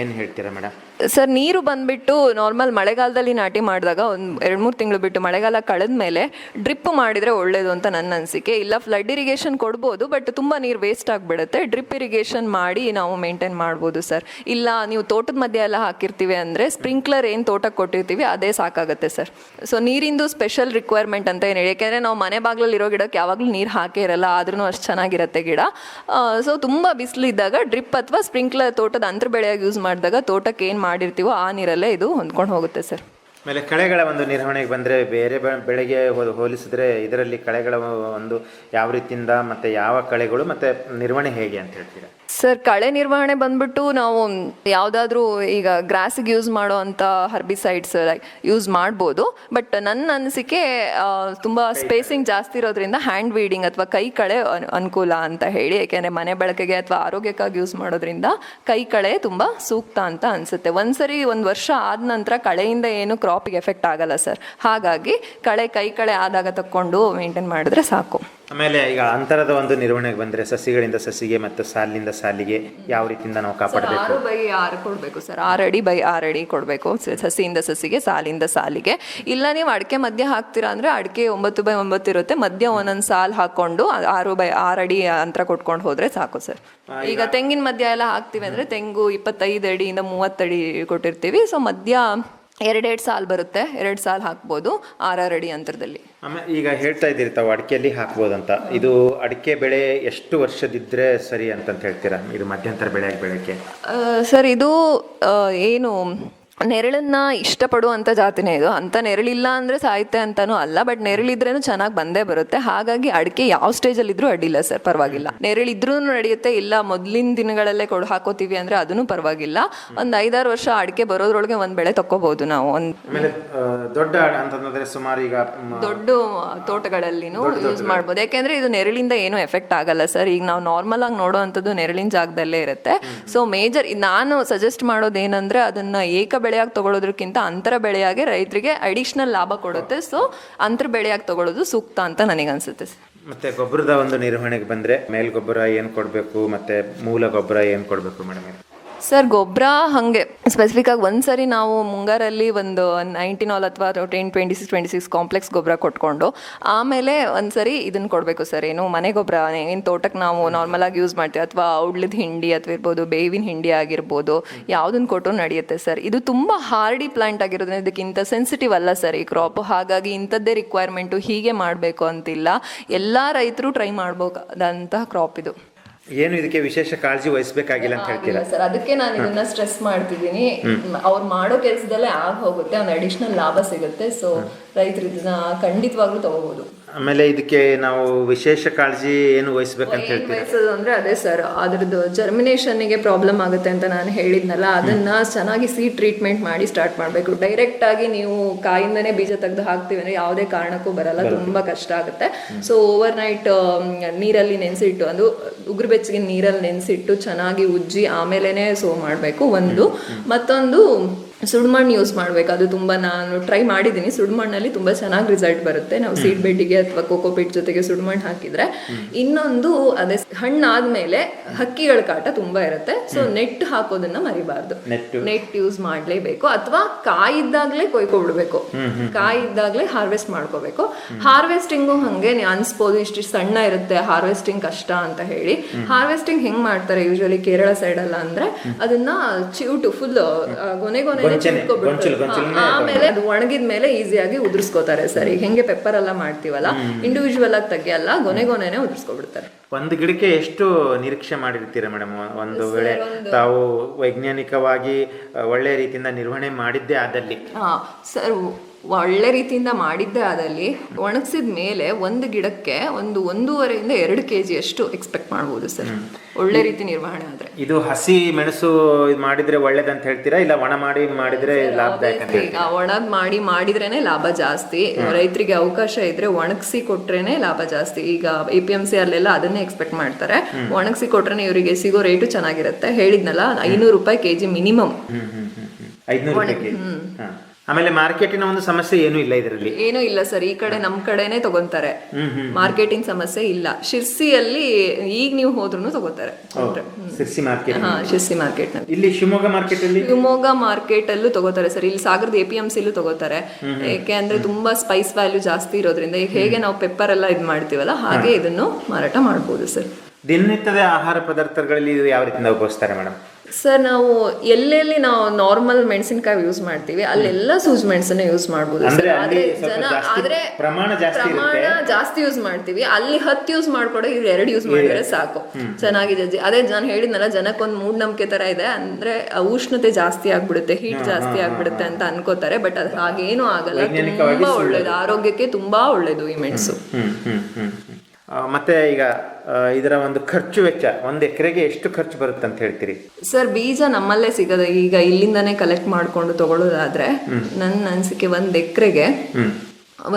ಏನು ಹೇಳ್ತೀರಾ ಮೇಡಮ್? ಸರ್, ನೀರು ಬಂದುಬಿಟ್ಟು ನಾರ್ಮಲ್ ಮಳೆಗಾಲದಲ್ಲಿ ನಾಟಿ ಮಾಡಿದಾಗ ಒಂದು 2-3 ತಿಂಗಳು ಬಿಟ್ಟು ಮಳೆಗಾಲ ಕಳೆದ ಮೇಲೆ ಡ್ರಿಪ್ ಮಾಡಿದರೆ ಒಳ್ಳೆಯದು ಅಂತ ನನ್ನ ಅನಿಸಿಕೆ. ಇಲ್ಲ ಫ್ಲಡ್ ಇರಿಗೇಷನ್ ಕೊಡ್ಬೋದು, ಬಟ್ ತುಂಬ ನೀರು ವೇಸ್ಟ್ ಆಗಿಬಿಡುತ್ತೆ. ಡ್ರಿಪ್ ಇರಿಗೇಷನ್ ಮಾಡಿ ನಾವು ಮೇಂಟೈನ್ ಮಾಡ್ಬೋದು ಸರ್. ಇಲ್ಲ ನೀವು ತೋಟದ ಮಧ್ಯೆ ಎಲ್ಲ ಹಾಕಿರ್ತೀವಿ ಅಂದರೆ ಸ್ಪ್ರಿಂಕ್ಲರ್ ಏನು ತೋಟಕ್ಕೆ ಕೊಟ್ಟಿರ್ತೀವಿ ಅದೇ ಸಾಕಾಗುತ್ತೆ ಸರ್. ಸೊ ನೀರಿಂದು ಸ್ಪೆಷಲ್ ರಿಕ್ವೈರ್ಮೆಂಟ್ ಅಂತ ಏನು ಹೇಳಿ, ಯಾಕೆಂದರೆ ನಾವು ಮನೆ ಬಾಗಿಲಲ್ಲಿ ಇರೋ ಗಿಡಕ್ಕೆ ಯಾವಾಗಲೂ ನೀರು ಹಾಕೇ ಇರಲ್ಲ, ಆದ್ರೂ ಅಷ್ಟು ಚೆನ್ನಾಗಿರುತ್ತೆ ಗಿಡ. ಸೊ ತುಂಬ ಬಿಸಿಲಿದ್ದಾಗ ಡ್ರಿಪ್ ಅಥವಾ ಸ್ಪ್ರಿಂಕ್ಲರ್ ತೋಟದ ಅಂತರ ಬೆಳೆಯಾಗಿ ಯೂಸ್ ಮಾಡಿದಾಗ ತೋಟಕ್ಕೆ ಏನು ಮಾಡಿರ್ತೀವೋ ಆ ನೀರಲ್ಲೇ ಇದು ಹೊಂದ್ಕೊಂಡು ಹೋಗುತ್ತೆ ಸರ್. ಆಮೇಲೆ ಕಳೆಗಳ ಒಂದು ನಿರ್ವಹಣೆಗೆ ಬಂದರೆ ಬೇರೆ ಬೆಳೆಗೆ ಹೋಲಿಸಿದ್ರೆ ಇದರಲ್ಲಿ ಕಳೆಗಳ ಒಂದು ಯಾವ ರೀತಿಯಿಂದ ಮತ್ತು ಯಾವ ಕಳೆಗಳು ಮತ್ತು ನಿರ್ವಹಣೆ ಹೇಗೆ ಅಂತ ಹೇಳ್ತೀರಾ? ಸರ್, ಕಳೆ ನಿರ್ವಹಣೆ ಬಂದ್ಬಿಟ್ಟು ನಾವು ಯಾವುದಾದ್ರೂ ಈಗ ಗ್ರಾಸಿಗೆ ಯೂಸ್ ಮಾಡೋ ಅಂಥ ಹರ್ಬಿಸೈಡ್ಸ್ ಯೂಸ್ ಮಾಡ್ಬೋದು. ಬಟ್ ನನ್ನ ಅನಿಸಿಕೆ ತುಂಬ ಸ್ಪೇಸಿಂಗ್ ಜಾಸ್ತಿ ಇರೋದ್ರಿಂದ ಹ್ಯಾಂಡ್ ವೀಡಿಂಗ್ ಅಥವಾ ಕೈ ಕಳೆ ಅನುಕೂಲ ಅಂತ ಹೇಳಿ. ಯಾಕೆಂದರೆ ಮನೆ ಬಳಕೆಗೆ ಅಥವಾ ಆರೋಗ್ಯಕ್ಕಾಗಿ ಯೂಸ್ ಮಾಡೋದ್ರಿಂದ ಕೈ ಕಳೆ ತುಂಬ ಸೂಕ್ತ ಅಂತ ಅನಿಸುತ್ತೆ. ಒಂದು ವರ್ಷ ಆದ ನಂತರ ಕಳೆಯಿಂದ ಏನು ಕ್ರಾಪಿಗೆ ಎಫೆಕ್ಟ್ ಆಗಲ್ಲ ಸರ್. ಹಾಗಾಗಿ ಕೈ ಕಳೆ ಆದಾಗ ತಕ್ಕೊಂಡು ಮೇಂಟೈನ್ ಮಾಡಿದ್ರೆ ಸಾಕು. ಆಮೇಲೆ ಈಗ ಅಂತರದ ಒಂದು ನಿರ್ವಹಣೆಗೆ ಬಂದರೆ ಸಸಿಗಳಿಂದ ಸಸಿಗೆ ಮತ್ತು ಸಾಲಿನಿಂದ ಸಾಲಿಗೆ ಯಾವ ರೀತಿಯಿಂದ ನಾವು ಕಾಪಾಡಬೇಕು? 6x6 ಕೊಡಬೇಕು ಸರ್. 6 ಅಡಿ ಬೈ 6 ಅಡಿ ಕೊಡಬೇಕು ಸಸಿಯಿಂದ ಸಸಿಗೆ, ಸಾಲಿಂದ ಸಾಲಿಗೆ. ಇಲ್ಲ ನೀವು ಅಡಿಕೆ ಮಧ್ಯ ಹಾಕ್ತೀರಾ ಅಂದರೆ ಅಡಿಕೆ 9x9 ಇರುತ್ತೆ, ಮಧ್ಯ ಒಂದೊಂದು ಸಾಲು ಹಾಕ್ಕೊಂಡು 6x6 ಅಡಿ ಅಂತರ ಕೊಟ್ಕೊಂಡು ಹೋದರೆ ಸಾಕು ಸರ್. ಈಗ ತೆಂಗಿನ ಮಧ್ಯ ಎಲ್ಲ ಹಾಕ್ತೀವಿ ಅಂದರೆ ತೆಂಗು 25 ಅಡಿಯಿಂದ 30 ಅಡಿ ಕೊಟ್ಟಿರ್ತೀವಿ. ಸೊ ಮಧ್ಯ 2 ಸಾಲು ಬರುತ್ತೆ, 2 ಸಾಲು ಹಾಕ್ಬೋದು 6 ಅಡಿ ಅಂತರದಲ್ಲಿ. ಆಮೇಲೆ ಈಗ ಹೇಳ್ತಾ ಇದ್ದೀರಿ ತಾವು ಅಡಿಕೆಯಲ್ಲಿ ಹಾಕ್ಬೋದಂತ. ಇದು ಅಡಿಕೆ ಬೆಳೆ ಎಷ್ಟು ವರ್ಷದಿದ್ದರೆ ಸರಿ ಅಂತಂತ ಹೇಳ್ತೀರಾ, ಇದು ಮಧ್ಯಂತರ ಬೆಳೆಯಾಗಿ ಬೆಳೆಯೋಕ್ಕೆ? ಸರ್, ಇದು ಏನು ನೆರಳನ್ನ ಇಷ್ಟಪಡುವಂಥ ಜಾತಿನೇ ಇದು. ಅಂತ ನೆರಳಿಲ್ಲ ಅಂದರೆ ಸಾಯುತ್ತೆ ಅಂತನೂ ಅಲ್ಲ, ಬಟ್ ನೆರಳಿದ್ರೇನು ಚೆನ್ನಾಗಿ ಬಂದೇ ಬರುತ್ತೆ. ಹಾಗಾಗಿ ಅಡಿಕೆ ಯಾವ ಸ್ಟೇಜಲ್ಲಿದ್ರೂ ಅಡ್ಡಿಲ್ಲ ಸರ್, ಪರವಾಗಿಲ್ಲ. ನೆರಳಿದ್ರೂ ನಡೆಯುತ್ತೆ. ಇಲ್ಲ ಮೊದಲಿನ ದಿನಗಳಲ್ಲೇ ಹಾಕೋತೀವಿ ಅಂದರೆ ಅದೂ ಪರವಾಗಿಲ್ಲ. ಒಂದು 5-6 ವರ್ಷ ಅಡಿಕೆ ಬರೋದ್ರೊಳಗೆ ಒಂದು ಬೆಳೆ ತಗೋಬಹುದು ನಾವು. ದೊಡ್ಡ ಅಂತಂದ್ರೆ ಸುಮಾರು ಈಗ ದೊಡ್ಡ ತೋಟಗಳಲ್ಲಿನೂ ಯೂಸ್ ಮಾಡ್ಬೋದು. ಯಾಕೆಂದರೆ ಇದು ನೆರಳಿಂದ ಏನೂ ಎಫೆಕ್ಟ್ ಆಗಲ್ಲ ಸರ್. ಈಗ ನಾವು ನಾರ್ಮಲ್ ಆಗಿ ನೋಡೋ ಅಂಥದ್ದು ನೆರಳಿನ ಜಾಗದಲ್ಲೇ ಇರುತ್ತೆ. ಸೊ ಮೇಜರ್ ನಾನು ಸಜೆಸ್ಟ್ ಮಾಡೋದೇನೆಂದರೆ ಅದನ್ನು ಏಕ ಬೆಳೆಯಾಗಿ ತಗೊಳ್ಳೋದಕ್ಕಿಂತ ಅಂತರ ಬೆಳೆಯಾಗಿ ರೈತರಿಗೆ ಅಡಿಷನಲ್ ಲಾಭ ಕೊಡುತ್ತೆ. ಸೊ ಅಂತರ ಬೆಳೆಯಾಗಿ ತಗೊಳ್ಳೋದು ಸೂಕ್ತ ಅಂತ ನನಗನ್ಸುತ್ತೆ. ಮತ್ತೆ ಗೊಬ್ಬರದ ಒಂದು ನಿರ್ವಹಣೆಗೆ ಬಂದರೆ ಮೇಲ್ಗೊಬ್ಬರ ಏನು ಕೊಡಬೇಕು ಮತ್ತು ಮೂಲ ಗೊಬ್ಬರ ಏನು ಕೊಡಬೇಕು ಮೇಡಮ್? ಸರ್, ಗೊಬ್ಬರ ಹಾಗೆ ಸ್ಪೆಸಿಫಿಕ್ ಆಗಿ ಒಂದ್ಸರಿ ನಾವು ಮುಂಗಾರಲ್ಲಿ ಒಂದು 19 ಅಥವಾ 10-26 ಕಾಂಪ್ಲೆಕ್ಸ್ ಗೊಬ್ಬರ ಕೊಟ್ಕೊಂಡು ಆಮೇಲೆ ಒಂದ್ಸರಿ ಇದನ್ನು ಕೊಡಬೇಕು ಸರ್. ಏನು ಮನೆ ಗೊಬ್ಬರ ಏನು ತೋಟಕ್ಕೆ ನಾವು ನಾರ್ಮಲ್ ಆಗಿ ಯೂಸ್ ಮಾಡ್ತೀವಿ, ಅಥವಾ ಔಡ್ಲದ ಹಿಂಡಿ ಅಥವಾ ಇರ್ಬೋದು, ಬೇವಿನ ಹಿಂಡಿ ಆಗಿರ್ಬೋದು, ಯಾವುದನ್ನು ಕೊಟ್ಟರು ನಡೆಯುತ್ತೆ ಸರ್. ಇದು ತುಂಬ ಹಾರ್ಡಿ ಪ್ಲಾಂಟ್ ಆಗಿರೋದ್ರಿಂದ ಇದಕ್ಕಿಂತ ಸೆನ್ಸಿಟಿವ್ ಅಲ್ಲ ಸರ್ ಈ ಕ್ರಾಪ್. ಹಾಗಾಗಿ ಇಂಥದ್ದೇ ರಿಕ್ವೈರ್ಮೆಂಟು ಹೀಗೆ ಮಾಡಬೇಕು ಅಂತಿಲ್ಲ. ಎಲ್ಲ ರೈತರು ಟ್ರೈ ಮಾಡ್ಬೋದಂತಹ ಕ್ರಾಪ್ ಇದು. ಏನು ಇದಕ್ಕೆ ವಿಶೇಷ ಕಾಳಜಿ ವಹಿಸಬೇಕಾಗಿಲ್ಲ ಅಂತ ಹೇಳ್ತೀರಾ ಸರ್? ಅದಕ್ಕೆ ನಾನು ಇದನ್ನ ಸ್ಟ್ರೆಸ್ ಮಾಡ್ತಿದ್ದೀನಿ. ಅವ್ರು ಮಾಡೋ ಕೆಲಸದಲ್ಲೇ ಹೋಗುತ್ತೆ, ಒಂದು ಅಡಿಷನಲ್ ಲಾಭ ಸಿಗುತ್ತೆ. ಸೊ ರೈತರು ಇದನ್ನ ಖಂಡಿತವಾಗ್ಲೂ ತಗೋಬಹುದು. ಆಮೇಲೆ ಇದಕ್ಕೆ ನಾವು ವಿಶೇಷ ಕಾಳಜಿ ಏನು ವಹಿಸ್ಬೇಕಂತ ಹೇಳ್ತೀವಿ ಅಂದ್ರೆ ಅದೇ ಸರ್, ಅದ್ರದ್ದು ಜರ್ಮಿನೇಷನ್ಗೆ ಪ್ರಾಬ್ಲಮ್ ಆಗುತ್ತೆ ಅಂತ ನಾನು ಹೇಳಿದ್ನಲ್ಲ, ಅದನ್ನ ಚೆನ್ನಾಗಿ ಸೀಡ್ ಟ್ರೀಟ್ಮೆಂಟ್ ಮಾಡಿ ಸ್ಟಾರ್ಟ್ ಮಾಡಬೇಕು. ಡೈರೆಕ್ಟ್ ಆಗಿ ನೀವು ಕಾಯಿಂದನೇ ಬೀಜ ತೆಗೆದು ಹಾಕ್ತೀವಿ ಅಂದ್ರೆ ಯಾವುದೇ ಕಾರಣಕ್ಕೂ ಬರಲ್ಲ, ತುಂಬಾ ಕಷ್ಟ ಆಗುತ್ತೆ. ಸೊ ಓವರ್ ನೈಟ್ ನೀರಲ್ಲಿ ನೆನೆಸಿಟ್ಟು, ಅದು ಉಗುರು ಬೆಚ್ಚಗೆ ನೀರಲ್ಲಿ ನೆನೆಸಿಟ್ಟು ಚೆನ್ನಾಗಿ ಉಜ್ಜಿ ಆಮೇಲೆನೆ ಸೋ ಮಾಡಬೇಕು ಒಂದು. ಮತ್ತೊಂದು ಸುಡುಮಣ್ಣು ಯೂಸ್ ಮಾಡಬೇಕು. ಅದು ತುಂಬ ನಾನು ಟ್ರೈ ಮಾಡಿದ್ದೀನಿ. ಸುಡುಮಣ್ಣಲ್ಲಿ ತುಂಬ ಚೆನ್ನಾಗಿ ರಿಸಲ್ಟ್ ಬರುತ್ತೆ ನಾವು ಸೀಡ್ ಬೆಡ್ಡಿಗೆ ಅಥವಾ ಕೋಕೋಪೀಟ್ ಜೊತೆಗೆ ಸುಡುಮಣ್ಣು ಹಾಕಿದ್ರೆ. ಇನ್ನೊಂದು ಅದೇ ಹಣ್ಣಾದ್ಮೇಲೆ ಹಕ್ಕಿಗಳ ಕಾಟ ತುಂಬ ಇರುತ್ತೆ. ಸೊ ನೆಟ್ ಹಾಕೋದನ್ನ ಮರಿಬಾರ್ದು, ನೆಟ್ ಯೂಸ್ ಮಾಡಲೇಬೇಕು. ಅಥವಾ ಕಾಯಿದ್ದಾಗಲೇ ಕೊಯ್ಕೊಬಿಡ್ಬೇಕು, ಕಾಯಿದ್ದಾಗಲೇ ಹಾರ್ವೆಸ್ಟ್ ಮಾಡ್ಕೋಬೇಕು. ಹಾರ್ವೆಸ್ಟಿಂಗು ಹಾಗೆ ಅನ್ಸ್ಬೋದು ಇಷ್ಟು ಸಣ್ಣ ಇರುತ್ತೆ, ಹಾರ್ವೆಸ್ಟಿಂಗ್ ಕಷ್ಟ ಅಂತ ಹೇಳಿ. ಹಾರ್ವೆಸ್ಟಿಂಗ್ ಹೆಂಗ್ ಮಾಡ್ತಾರೆ ಯೂಶಲಿ ಕೇರಳ ಸೈಡ್ ಎಲ್ಲ ಅಂದ್ರೆ, ಅದನ್ನ ಚಿವುಟು ಫುಲ್ ಗೊನೆ ಆಮೇಲೆ ಅದು ಒಣಗಿದ ಮೇಲೆ ಈಸಿಯಾಗಿ ಉದುರಿಸ್ಕೋತಾರೆ ಸರ್. ಈಗ ಹೆಂಗೆ ಪೆಪ್ಪರ್ ಎಲ್ಲ ಮಾಡ್ತೀವಲ್ಲ, ಇಂಡಿವಿಜುವಲ್ ಆಗಿ ತೆಗಿಯಲ್ಲ, ಗೊನೆನೇ ಉದುರಿಸ್ಕೊಬಿಡ್ತಾರೆ. ಒಂದು ಗಿಡಕ್ಕೆ ಎಷ್ಟು ನಿರೀಕ್ಷೆ ಮಾಡಿರ್ತೀರಾ ಮೇಡಮ್? ಒಂದು ವೇಳೆ ತಾವು ವೈಜ್ಞಾನಿಕವಾಗಿ ಒಳ್ಳೆ ರೀತಿಯಿಂದ ನಿರ್ವಹಣೆ ಮಾಡಿದ್ದೇ ಆದಲ್ಲಿ? ಸರ್, ಒಳ್ಳೆ ರೀತಿಯಿಂದ ಮಾಡಿದ್ದೆ ಆದಲ್ಲಿ ಒಣಗಿಸಿದ ಮೇಲೆ ಒಂದು ಗಿಡಕ್ಕೆ 1.5 to 2 kg ಅಷ್ಟು ಎಕ್ಸ್ಪೆಕ್ಟ್ ಮಾಡ್ಬೋದು ಸರ್, ಒಳ್ಳೆ ರೀತಿ ನಿರ್ವಹಣೆ ಆದ್ರೆ. ಇದು ಹಸಿ ಮೆಣಸು ಮಾಡಿದ್ರೆ ಒಳ್ಳೇದಂತ ಹೇಳ್ತೀರಾ, ಇಲ್ಲ ಒಣ ಮಾಡಿ ಮಾಡಿದ್ರೆ ಲಾಭದಾಯಕ ಅಂತ ಹೇಳ್ತೀರಾ? ಈಗ ಒಣದ್ ಮಾಡಿದ್ರೇನೆ ಲಾಭ ಜಾಸ್ತಿ. ರೈತರಿಗೆ ಅವಕಾಶ ಇದ್ರೆ ಒಣಗಿಸಿ ಕೊಟ್ರೇನೆ ಲಾಭ ಜಾಸ್ತಿ. ಈಗ APMC ಅಲ್ಲೆಲ್ಲ ಅದನ್ನೇ ಎಕ್ಸ್ಪೆಕ್ಟ್ ಮಾಡ್ತಾರೆ. ಒಣಗಿಸಿ ಕೊಟ್ರೇನೆ ಇವರಿಗೆ ಸಿಗೋ ರೇಟು ಚೆನ್ನಾಗಿರುತ್ತೆ. ಹೇಳಿದ್ನಲ್ಲ, 500 ರೂಪಾಯಿ kg ಮಿನಿಮಮ್. 500 ರೂಪಾಯಿ kg. ಆಮೇಲೆ ಮಾರ್ಕೆಟಿನ ಒಂದು ಸಮಸ್ಯೆ ಏನೂ ಇಲ್ಲ ಇದರಲ್ಲಿ? ಏನೂ ಇಲ್ಲ ಸರ್, ಈ ಕಡೆ ನಮ್ ಕಡೆನೆ ತಗೊಂತಾರೆ, ಮಾರ್ಕೆಟಿಂಗ್ ಸಮಸ್ಯೆ ಇಲ್ಲ. ಶಿರ್ಸಿಯಲ್ಲಿ ಈಗ ನೀವು ಹೋದ್ರು ತಗೋತಾರೆ. ಶಿರ್ಸಿ ಮಾರ್ಕೆಟ್? ಶಿರ್ಸಿ ಮಾರ್ಕೆಟ್ ನಲ್ಲಿ. ಇಲ್ಲಿ ಶಿವಮೊಗ್ಗ ಮಾರ್ಕೆಟ್ ಅಲ್ಲೂ ತಗೋತಾರೆ ಸರ್. ಇಲ್ಲಿ ಸಾಗರದ APMC ಅಲ್ಲೂ ತಗೋತಾರೆ. ಯಾಕೆ ಅಂದ್ರೆ ತುಂಬಾ ಸ್ಪೈಸ್ ವ್ಯಾಲ್ಯೂ ಜಾಸ್ತಿ ಇರೋದ್ರಿಂದ, ಈಗ ಹೇಗೆ ನಾವು ಪೆಪ್ಪರ್ ಎಲ್ಲ ಇದ್ ಮಾಡ್ತೀವಲ್ಲ, ಹಾಗೆ ಇದನ್ನು ಮಾರಾಟ ಮಾಡಬಹುದು ಸರ್. ದಿನನಿತ್ಯದ ಆಹಾರ ಪದಾರ್ಥಗಳಲ್ಲಿ ಯಾವ ರೀತಿಯಿಂದ ಉಪಯೋಗಿಸ್ತಾರೆ ಮೇಡಮ್? ಸರ್, ನಾವು ಎಲ್ಲೆಲ್ಲಿ ನಾವು ನಾರ್ಮಲ್ ಮೆಣಸಿನಕಾಯಿ ಯೂಸ್ ಮಾಡ್ತೀವಿ ಅಲ್ಲೆಲ್ಲ ಸೂಜಿ ಮೆಣಸನ್ನ ಯೂಸ್ ಮಾಡ್ಬೋದು ಸರ್. ಆದ್ರೆ ಪ್ರಮಾಣ ಜಾಸ್ತಿ ಯೂಸ್ ಮಾಡ್ತೀವಿ. ಅಲ್ಲಿ 10 ಯೂಸ್ ಮಾಡ್ಕೊಡೋ 2 ಯೂಸ್ ಮಾಡಿದ್ರೆ ಸಾಕು, ಚೆನ್ನಾಗಿದೆ. ಅದೇ ನಾನು ಹೇಳಿದ್ನಲ್ಲ, ಜನಕ್ಕೊಂದು ಮೂಢನಂಬಿಕೆ ತರ ಇದೆ, ಅಂದ್ರೆ ಉಷ್ಣತೆ ಜಾಸ್ತಿ ಆಗ್ಬಿಡುತ್ತೆ, ಹೀಟ್ ಜಾಸ್ತಿ ಆಗ್ಬಿಡುತ್ತೆ ಅಂತ ಅನ್ಕೋತಾರೆ. ಬಟ್ ಅದು ಹಾಗೇನು ಆಗಲ್ಲ, ತುಂಬಾ ಒಳ್ಳೇದು, ಆರೋಗ್ಯಕ್ಕೆ ತುಂಬಾ ಒಳ್ಳೇದು ಈ ಮೆಣಸು. ಮತ್ತೆ ಈಗ ಇದರ ಒಂದು ಖರ್ಚು ವೆಚ್ಚ, 1 ಎಕರೆಗೆ ಎಷ್ಟು ಖರ್ಚು ಬರುತ್ತೆ ಅಂತ ಹೇಳ್ತೀರಿ? ಸರ್, ಬೀಜ ನಮ್ಮಲ್ಲೇ ಸಿಗದೆ, ಈಗ ಇಲ್ಲಿಂದಾನೇ ಕಲೆಕ್ಟ್ ಮಾಡ್ಕೊಂಡು ತಗೊಳ್ಳೋದಾದ್ರೆ ನನ್ನ ಅನಿಸಿಕೆ 1 ಎಕರೆಗೆ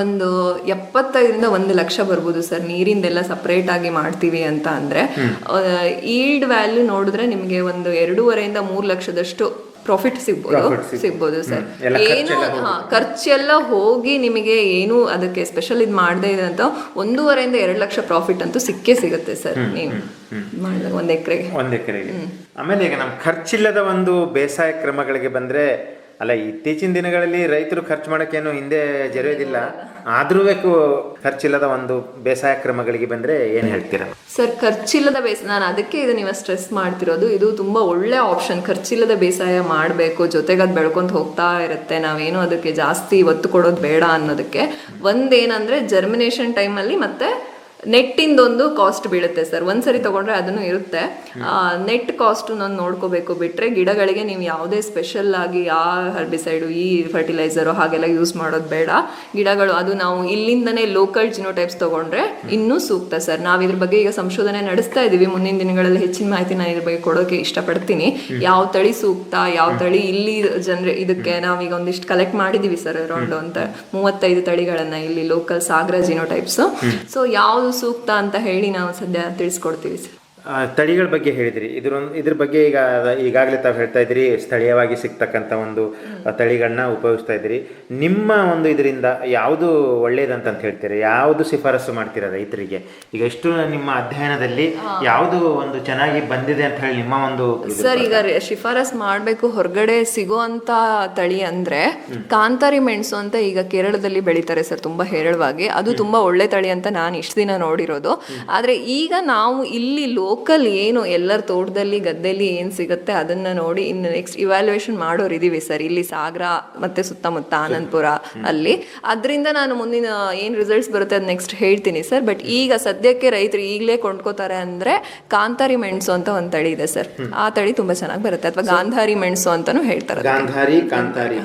ಒಂದು 75,000 to 1 ಲಕ್ಷ ಬರ್ಬೋದು ಸರ್. ನೀರಿಂದೆಲ್ಲ ಸಪರೇಟ್ ಆಗಿ ಮಾಡ್ತೀವಿ ಅಂತ ಅಂದ್ರೆ ಈಲ್ಡ್ ವ್ಯಾಲ್ಯೂ ನೋಡಿದ್ರೆ ನಿಮಗೆ ಒಂದು 2.5 to 3 ಲಕ್ಷದಷ್ಟು ಪ್ರಾಫಿಟ್ ಸಿಗ್ಬೋದು ಸರ್. ಏನು ಖರ್ಚೆಲ್ಲ ಹೋಗಿ ನಿಮಗೆ ಏನು ಅದಕ್ಕೆ ಸ್ಪೆಷಲ್ ಇದು ಮಾಡದೇ ಇದೆ ಅಂತ 1.5 to 2 ಲಕ್ಷ ಪ್ರಾಫಿಟ್ ಅಂತೂ ಸಿಗುತ್ತೆ ಸರ್ ನೀವು ಮಾಡಿದಾಗ 1 ಎಕರೆಗೆ. ಆಮೇಲೆ ಈಗ ನಮ್ಮ ಖರ್ಚಿಲ್ಲದ ಒಂದು ಬೇಸಾಯ ಕ್ರಮಗಳಿಗೆ ಬಂದ್ರೆ, ಅಲ್ಲ, ಇತ್ತೀಚಿನ ದಿನಗಳಲ್ಲಿ ರೈತರು ಖರ್ಚು ಮಾಡೋಕ್ಕೇನು ಹಿಂದೆ ಜರಿಯೋದಿಲ್ಲ, ಆದ್ರೂ ಖರ್ಚಿಲ್ಲದ ಒಂದು ಬೇಸಾಯ ಕ್ರಮಗಳಿಗೆ ಬಂದ್ರೆ ಏನ್ ಹೇಳ್ತೀರಾ ಸರ್? ಖರ್ಚಿಲ್ಲದ ಬೇಸಾಯ, ನಾನು ಅದಕ್ಕೆ ಇದು ನೀವು ಸ್ಟ್ರೆಸ್ ಮಾಡ್ತಿರೋದು, ಇದು ತುಂಬಾ ಒಳ್ಳೆ ಆಪ್ಷನ್. ಖರ್ಚಿಲ್ಲದ ಬೇಸಾಯ ಮಾಡಬೇಕು, ಜೊತೆಗೆ ಅದು ಬೆಳ್ಕೊಂತ ಹೋಗ್ತಾ ಇರುತ್ತೆ, ನಾವೇನು ಅದಕ್ಕೆ ಜಾಸ್ತಿ ಒತ್ತು ಕೊಡೋದು ಬೇಡ ಅನ್ನೋದಕ್ಕೆ. ಒಂದೇನಂದ್ರೆ ಜರ್ಮಿನೇಷನ್ ಟೈಮಲ್ಲಿ ಮತ್ತೆ ನೆಟ್ಟಿಂದೊಂದು ಕಾಸ್ಟ್ ಬೀಳುತ್ತೆ ಸರ್. ಒಂದ್ಸರಿ ತಗೊಂಡ್ರೆ ಅದನ್ನು ಇರುತ್ತೆ. ನೆಟ್ ಕಾಸ್ಟ್ ನಾನು ನೋಡ್ಕೋಬೇಕು. ಬಿಟ್ರೆ ಗಿಡಗಳಿಗೆ ನೀವು ಯಾವುದೇ ಸ್ಪೆಷಲ್ ಆಗಿ ಆ ಹರ್ಬಿಸೈಡು, ಈ ಫರ್ಟಿಲೈಸರು ಹಾಗೆಲ್ಲ ಯೂಸ್ ಮಾಡೋದು ಬೇಡ. ಗಿಡಗಳು ಅದು ನಾವು ಇಲ್ಲಿಂದನೇ ಲೋಕಲ್ ಜಿನೋಟೈಪ್ಸ್ ತಗೊಂಡ್ರೆ ಇನ್ನೂ ಸೂಕ್ತ ಸರ್. ನಾವು ಇದ್ರ ಬಗ್ಗೆ ಈಗ ಸಂಶೋಧನೆ ನಡೆಸ್ತಾ ಇದೀವಿ. ಮುಂದಿನ ದಿನಗಳಲ್ಲಿ ಹೆಚ್ಚಿನ ಮಾಹಿತಿ ನಾನು ಇದ್ರ ಬಗ್ಗೆ ಕೊಡೋಕೆ ಇಷ್ಟಪಡ್ತೀನಿ. ಯಾವ ತಳಿ ಸೂಕ್ತ, ಯಾವ ತಳಿ ಇಲ್ಲಿ ಇದಕ್ಕೆ ನಾವೀಗ ಒಂದಿಷ್ಟು ಕಲೆಕ್ಟ್ ಮಾಡಿದೀವಿ ಸರ್. ಅರೌಂಡ್ ಒಂದು 35 ತಳಿಗಳನ್ನ ಇಲ್ಲಿ ಲೋಕಲ್ ಸಾಗರ ಜಿನೋಟೈಪ್ಸ್. ಸೊ ಯಾವ್ದು ಸೂಕ್ತ ಅಂತ ಹೇಳಿ ನಾವು ಸದ್ಯ ತಿಳಿಸ್ಕೊಡ್ತೀವಿ ಸರ್. ತಳಿಗಳ ಬಗ್ಗೆ ಹೇಳಿದ್ರಿ, ಇದ್ರ ಬಗ್ಗೆ ಈಗಾಗಲೇ ತಾವು ಹೇಳ್ತಾ ಇದ್ರಿ, ಸ್ಥಳೀಯವಾಗಿ ಸಿಗ್ತಕ್ಕಂಥ ಒಂದು ತಳಿಗಳನ್ನ ಉಪಯೋಗಿಸ್ತಾ ಇದ್ರಿ. ನಿಮ್ಮ ಒಂದು ಇದರಿಂದ ಯಾವುದು ಒಳ್ಳೇದಂತ ಹೇಳ್ತೀರಾ? ಯಾವುದು ಶಿಫಾರಸು ಮಾಡ್ತೀರಾ ರೈತರಿಗೆ? ಈಗ ಎಷ್ಟು ನಿಮ್ಮ ಅಧ್ಯಯನದಲ್ಲಿ ಯಾವುದು ಒಂದು ಚೆನ್ನಾಗಿ ಬಂದಿದೆ ಅಂತ ಹೇಳಿ ನಿಮ್ಮ ಒಂದು ಸರ್? ಈಗ ಶಿಫಾರಸ್ ಮಾಡಬೇಕು ಹೊರಗಡೆ ಸಿಗುವಂತ ತಳಿ ಅಂದ್ರೆ ಕಾಂತಾರಿ ಮೆಣಸು ಅಂತ ಈಗ ಕೇರಳದಲ್ಲಿ ಬೆಳಿತಾರೆ ಸರ್, ತುಂಬಾ ಹೇರಳವಾಗಿ. ಅದು ತುಂಬಾ ಒಳ್ಳೆ ತಳಿ ಅಂತ ನಾನು ಇಷ್ಟು ದಿನ ನೋಡಿರೋದು. ಆದ್ರೆ ಈಗ ನಾವು ಇಲ್ಲಿ ಲೋಕಲ್ ಏನು ಎಲ್ಲರ ತೋಟದಲ್ಲಿ ಗದ್ದೆಯಲ್ಲಿ ಏನು ಸಿಗುತ್ತೆ ಅದನ್ನ ನೋಡಿ ಇನ್ನು ನೆಕ್ಸ್ಟ್ ಇವ್ಯಾಲ್ಯೂಯೇಷನ್ ಮಾಡೋರು ಇದೀವಿ ಸರ್, ಇಲ್ಲಿ ಸಾಗರ ಮತ್ತೆ ಸುತ್ತಮುತ್ತ ಆನಂದಪುರ ಅಲ್ಲಿ. ಅದರಿಂದ ನಾನು ಮುಂದಿನ ಏನು ರಿಸಲ್ಟ್ಸ್ ಬರುತ್ತೆ ಅದು ನೆಕ್ಸ್ಟ್ ಹೇಳ್ತೀನಿ ಸರ್. ಬಟ್ ಈಗ ಸದ್ಯಕ್ಕೆ ರೈತರು ಈಗಲೇ ಕೊಂಡ್ಕೋತಾರೆ ಅಂದ್ರೆ ಕಾಂತಾರಿ ಮೆಣಸು ಅಂತ ಒಂದು ತಳಿ ಇದೆ ಸರ್, ಆ ತಳಿ ತುಂಬಾ ಚೆನ್ನಾಗಿ ಬರುತ್ತೆ. ಅಥವಾ ಗಾಂಧಾರಿ ಮೆಣಸು ಅಂತಾನು ಹೇಳ್ತಾರೆ. ಕಾಂತಾರಿ.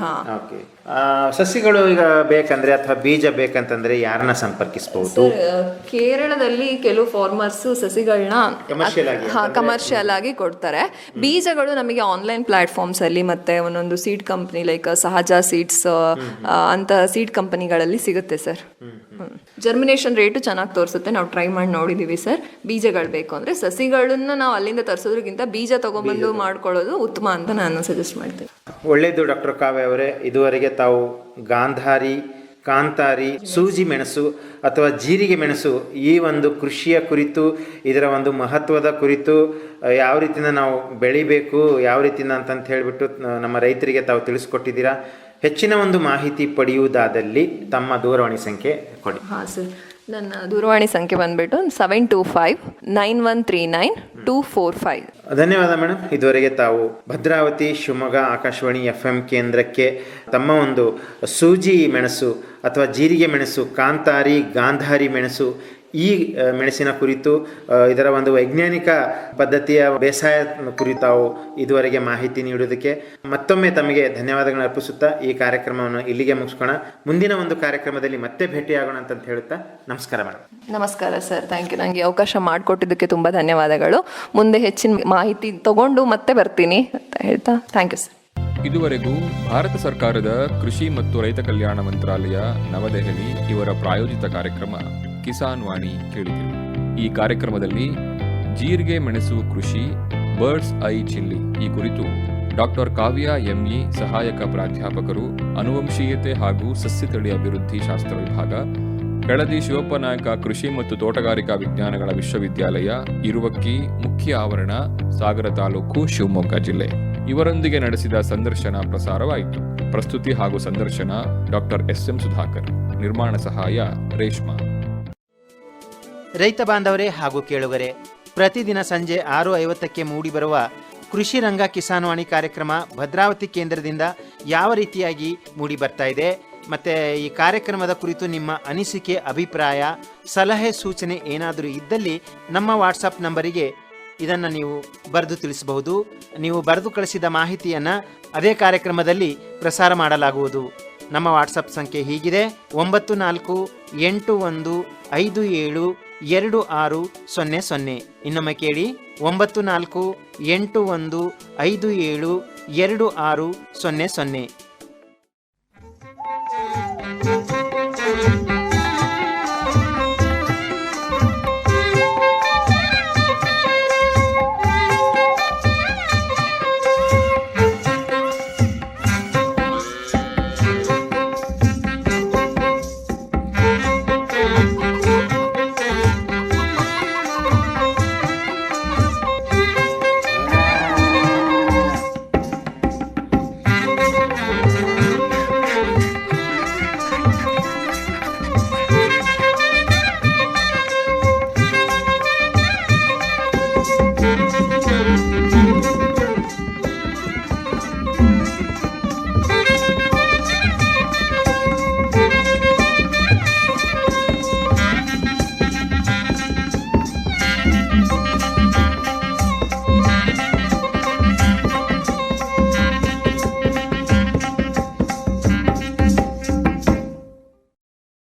ಸಸಿಗಳು ಈಗ ಬೇಕಂದ್ರೆ ಅಥವಾ ಬೀಜ ಬೇಕಂತಂದ್ರೆ ಯಾರನ್ನ ಸಂಪರ್ಕಿಸಬಹುದು? ಕೇರಳದಲ್ಲಿ ಕೆಲವು ಫಾರ್ಮರ್ಸ್ ಸಸಿಗಳನ್ನ ಕಮರ್ಷಿಯಲ್ ಆಗಿ ಕೊಡ್ತಾರೆ. ಬೀಜಗಳು ನಮಗೆ ಆನ್ಲೈನ್ ಪ್ಲಾಟ್ಫಾರ್ಮ್ಸ್ ಅಲ್ಲಿ ಮತ್ತೆ ಒಂದೊಂದು ಸೀಡ್ ಕಂಪನಿ ಲೈಕ್ ಸಹಜ ಸೀಡ್ಸ್ ಅಂತ ಸೀಡ್ ಕಂಪನಿಗಳಲ್ಲಿ ಸಿಗುತ್ತೆ ಸರ್. ಜರ್ಮಿನೇಷನ್ ರೇಟು ಚೆನ್ನಾಗಿ ತೋರಿಸುತ್ತೆ, ನಾವು ಟ್ರೈ ಮಾಡಿ ನೋಡಿದೀವಿ ಸರ್. ಬೀಜಗಳು ಬೇಕು ಅಂದ್ರೆ ಸಸಿಗಳನ್ನ ನಾವು ಅಲ್ಲಿಂದ ತರಿಸೋದ್ರಕ್ಕಿಂತ ಬೀಜ ತಗೊಂಡ್ಬಂದು ಮಾಡ್ಕೊಳ್ಳೋದು ಉತ್ತಮ ಅಂತ ನಾನು ಸಜೆಸ್ಟ್ ಮಾಡ್ತೀನಿ. ಒಳ್ಳೇದು ಡಾಕ್ಟರ್ ಕಾವ್ಯ ಅವರೇ, ಇದುವರೆಗೆ ತಾವು ಗಾಂಧಾರಿ, ಕಾಂತಾರಿ, ಸೂಜಿ ಮೆಣಸು ಅಥವಾ ಜೀರಿಗೆ ಮೆಣಸು ಈ ಒಂದು ಕೃಷಿಯ ಕುರಿತು, ಇದರ ಒಂದು ಮಹತ್ವದ ಕುರಿತು, ಯಾವ ರೀತಿಯಿಂದ ನಾವು ಬೆಳಿಬೇಕು, ಯಾವ ರೀತಿಯಿಂದ ಅಂತಂತ ಹೇಳಿಬಿಟ್ಟು ನಮ್ಮ ರೈತರಿಗೆ ತಾವು ತಿಳಿಸ್ಕೊಟ್ಟಿದ್ದೀರಾ. ಹೆಚ್ಚಿನ ಒಂದು ಮಾಹಿತಿ ಪಡೆಯುವುದಾದಲ್ಲಿ ತಮ್ಮ ದೂರವಾಣಿ ಸಂಖ್ಯೆ ಕೊಡಿ. ಹಾಂ ಸರ್, ನನ್ನ ದೂರವಾಣಿ ಸಂಖ್ಯೆ ಬಂದ್ಬಿಟ್ಟು 7259139245. ಧನ್ಯವಾದ ಮೇಡಮ್. ಇದುವರೆಗೆ ತಾವು ಭದ್ರಾವತಿ ಶಿವಮೊಗ್ಗ ಆಕಾಶವಾಣಿ FM ಕೇಂದ್ರಕ್ಕೆ ತಮ್ಮ ಒಂದು ಸೂಜಿ ಮೆಣಸು ಅಥವಾ ಜೀರಿಗೆ ಮೆಣಸು, ಕಾಂತಾರಿ, ಗಾಂಧಾರಿ ಮೆಣಸು, ಈ ಮೆಣಸಿನ ಕುರಿತು ಇದರ ಒಂದು ವೈಜ್ಞಾನಿಕ ಪದ್ಧತಿಯ ಬೇಸಾಯ ಕುರಿತು ತಾವು ಇದುವರೆಗೆ ಮಾಹಿತಿ ನೀಡುವುದಕ್ಕೆ ಮತ್ತೊಮ್ಮೆ ತಮಗೆ ಧನ್ಯವಾದಗಳನ್ನು ಅರ್ಪಿಸುತ್ತಾ ಈ ಕಾರ್ಯಕ್ರಮವನ್ನು ಇಲ್ಲಿಗೆ ಮುಗಿಸ್ಕೋಣ. ಮುಂದಿನ ಒಂದು ಕಾರ್ಯಕ್ರಮದಲ್ಲಿ ಮತ್ತೆ ಭೇಟಿಯಾಗೋಣ ಅಂತ ಹೇಳುತ್ತಾ ನಮಸ್ಕಾರ ಮೇಡಮ್. ನಮಸ್ಕಾರ ಸರ್, ಥ್ಯಾಂಕ್ ಯು. ನನಗೆ ಅವಕಾಶ ಮಾಡಿಕೊಟ್ಟಿದ್ದಕ್ಕೆ ತುಂಬ ಧನ್ಯವಾದಗಳು. ಮುಂದೆ ಹೆಚ್ಚಿನ ಮಾಹಿತಿ ತಗೊಂಡು ಮತ್ತೆ ಬರ್ತೀನಿ ಅಂತ ಹೇಳ್ತಾ ಥ್ಯಾಂಕ್ ಯು ಸರ್. ಇದುವರೆಗೂ ಭಾರತ ಸರ್ಕಾರದ ಕೃಷಿ ಮತ್ತು ರೈತ ಕಲ್ಯಾಣ ಮಂತ್ರಾಲಯ ನವದೆಹಲಿ ಇವರ ಪ್ರಾಯೋಜಿತ ಕಾರ್ಯಕ್ರಮ ಕಿಸಾನ್ ವಾಣಿ ಕೇಳಿದಿರಿ. ಈ ಕಾರ್ಯಕ್ರಮದಲ್ಲಿ ಜೀರಿಗೆ ಮೆಣಸು ಕೃಷಿ, ಬರ್ಡ್ಸ್ ಐ ಚಿಲ್ಲಿ ಈ ಕುರಿತು ಡಾಕ್ಟರ್ ಕಾವ್ಯ ಎಂಇ, ಸಹಾಯಕ ಪ್ರಾಧ್ಯಾಪಕರು, ಅನುವಂಶೀಯತೆ ಹಾಗೂ ಸಸ್ಯತಳಿ ಅಭಿವೃದ್ಧಿ ಶಾಸ್ತ್ರ ವಿಭಾಗ, ಕೆಳದಿ ಶಿವಪ್ಪನಾಯಕ ಕೃಷಿ ಮತ್ತು ತೋಟಗಾರಿಕಾ ವಿಜ್ಞಾನಗಳ ವಿಶ್ವವಿದ್ಯಾಲಯ, ಇರುವಕ್ಕಿ, ಮುಖ್ಯ ಆವರಣ, ಸಾಗರ ತಾಲೂಕು, ಶಿವಮೊಗ್ಗ ಜಿಲ್ಲೆ ಇವರೊಂದಿಗೆ ನಡೆಸಿದ ಸಂದರ್ಶನ ಪ್ರಸಾರವಾಯಿತು. ಪ್ರಸ್ತುತಿ ಹಾಗೂ ಸಂದರ್ಶನ ಡಾಕ್ಟರ್ SM ಸುಧಾಕರ್. ನಿರ್ಮಾಣ ಸಹಾಯ ರೇಷ್ಮಾ. ರೈತ ಬಾಂಧವರೇ ಹಾಗೂ ಕೇಳುಗರೆ, ಪ್ರತಿದಿನ ಸಂಜೆ 6:50ಕ್ಕೆ ಮೂಡಿಬರುವ ಕೃಷಿ ರಂಗ ಕಿಸಾನ್ ವಾಣಿ ಕಾರ್ಯಕ್ರಮ ಭದ್ರಾವತಿ ಕೇಂದ್ರದಿಂದ ಯಾವ ರೀತಿಯಾಗಿ ಮೂಡಿ ಬರ್ತಾ ಇದೆ, ಮತ್ತು ಈ ಕಾರ್ಯಕ್ರಮದ ಕುರಿತು ನಿಮ್ಮ ಅನಿಸಿಕೆ, ಅಭಿಪ್ರಾಯ, ಸಲಹೆ, ಸೂಚನೆ ಏನಾದರೂ ಇದ್ದಲ್ಲಿ ನಮ್ಮ ವಾಟ್ಸಪ್ ನಂಬರಿಗೆ ಇದನ್ನು ನೀವು ಬರೆದು ತಿಳಿಸಬಹುದು. ನೀವು ಬರೆದು ಕಳಿಸಿದ ಮಾಹಿತಿಯನ್ನು ಅದೇ ಕಾರ್ಯಕ್ರಮದಲ್ಲಿ ಪ್ರಸಾರ ಮಾಡಲಾಗುವುದು. ನಮ್ಮ ವಾಟ್ಸಪ್ ಸಂಖ್ಯೆ ಹೀಗಿದೆ: 9481572600. ಇನ್ನೊಮ್ಮೆ ಕೇಳಿ: 9481572600.